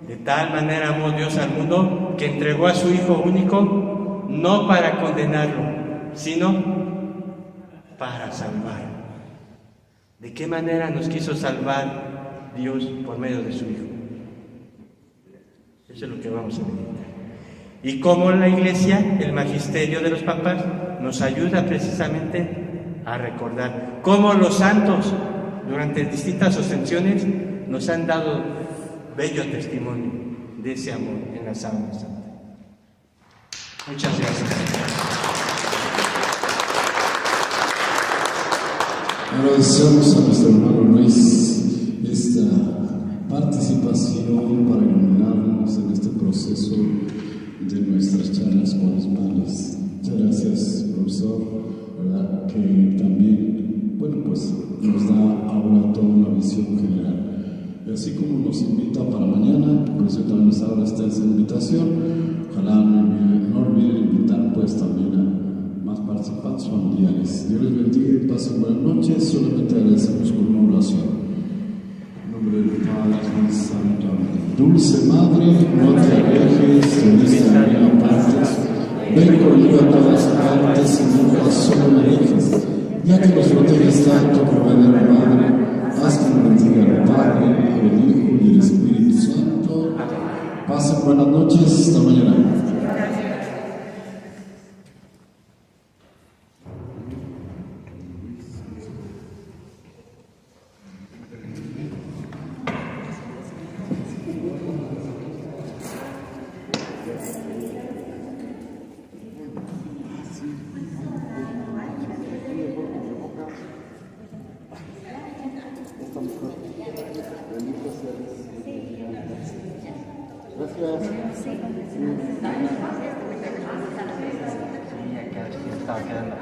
de tal manera amó Dios al mundo que entregó a su Hijo único, no para condenarlo, sino para salvarlo. ¿De qué manera nos quiso salvar Dios por medio de su Hijo? Eso es lo que vamos a meditar. Y cómo la Iglesia, el magisterio de los papas, nos ayuda precisamente a recordar cómo los santos, durante distintas ascensiones, nos han dado bello testimonio de ese amor en la Sábana Santa. Muchas gracias. Agradecemos a nuestro hermano Luis esta participación para iluminarnos en este proceso de nuestras charlas cuaresmales. Muchas gracias, profesor, ¿verdad? Que también, bueno, pues nos da ahora toda una visión general. Y así como nos invita para mañana, pues yo también ahora está esa invitación. Ojalá no olviden invitar pues también a más participantes familiares. Dios les bendiga y pasen buenas noches. Solamente agradecemos con una oración. En nombre del Padre, del Santo. Dulce Madre, no te alejes de esta vida partes. Ven conmigo a todas partes y nunca solo me dejes. Ya que nos proteges tanto como de la Madre, haz que me bendiga el Padre, el Hijo y el Espíritu Santo. Pasen buenas noches. Hasta mañana. Sí, acá estaba quedando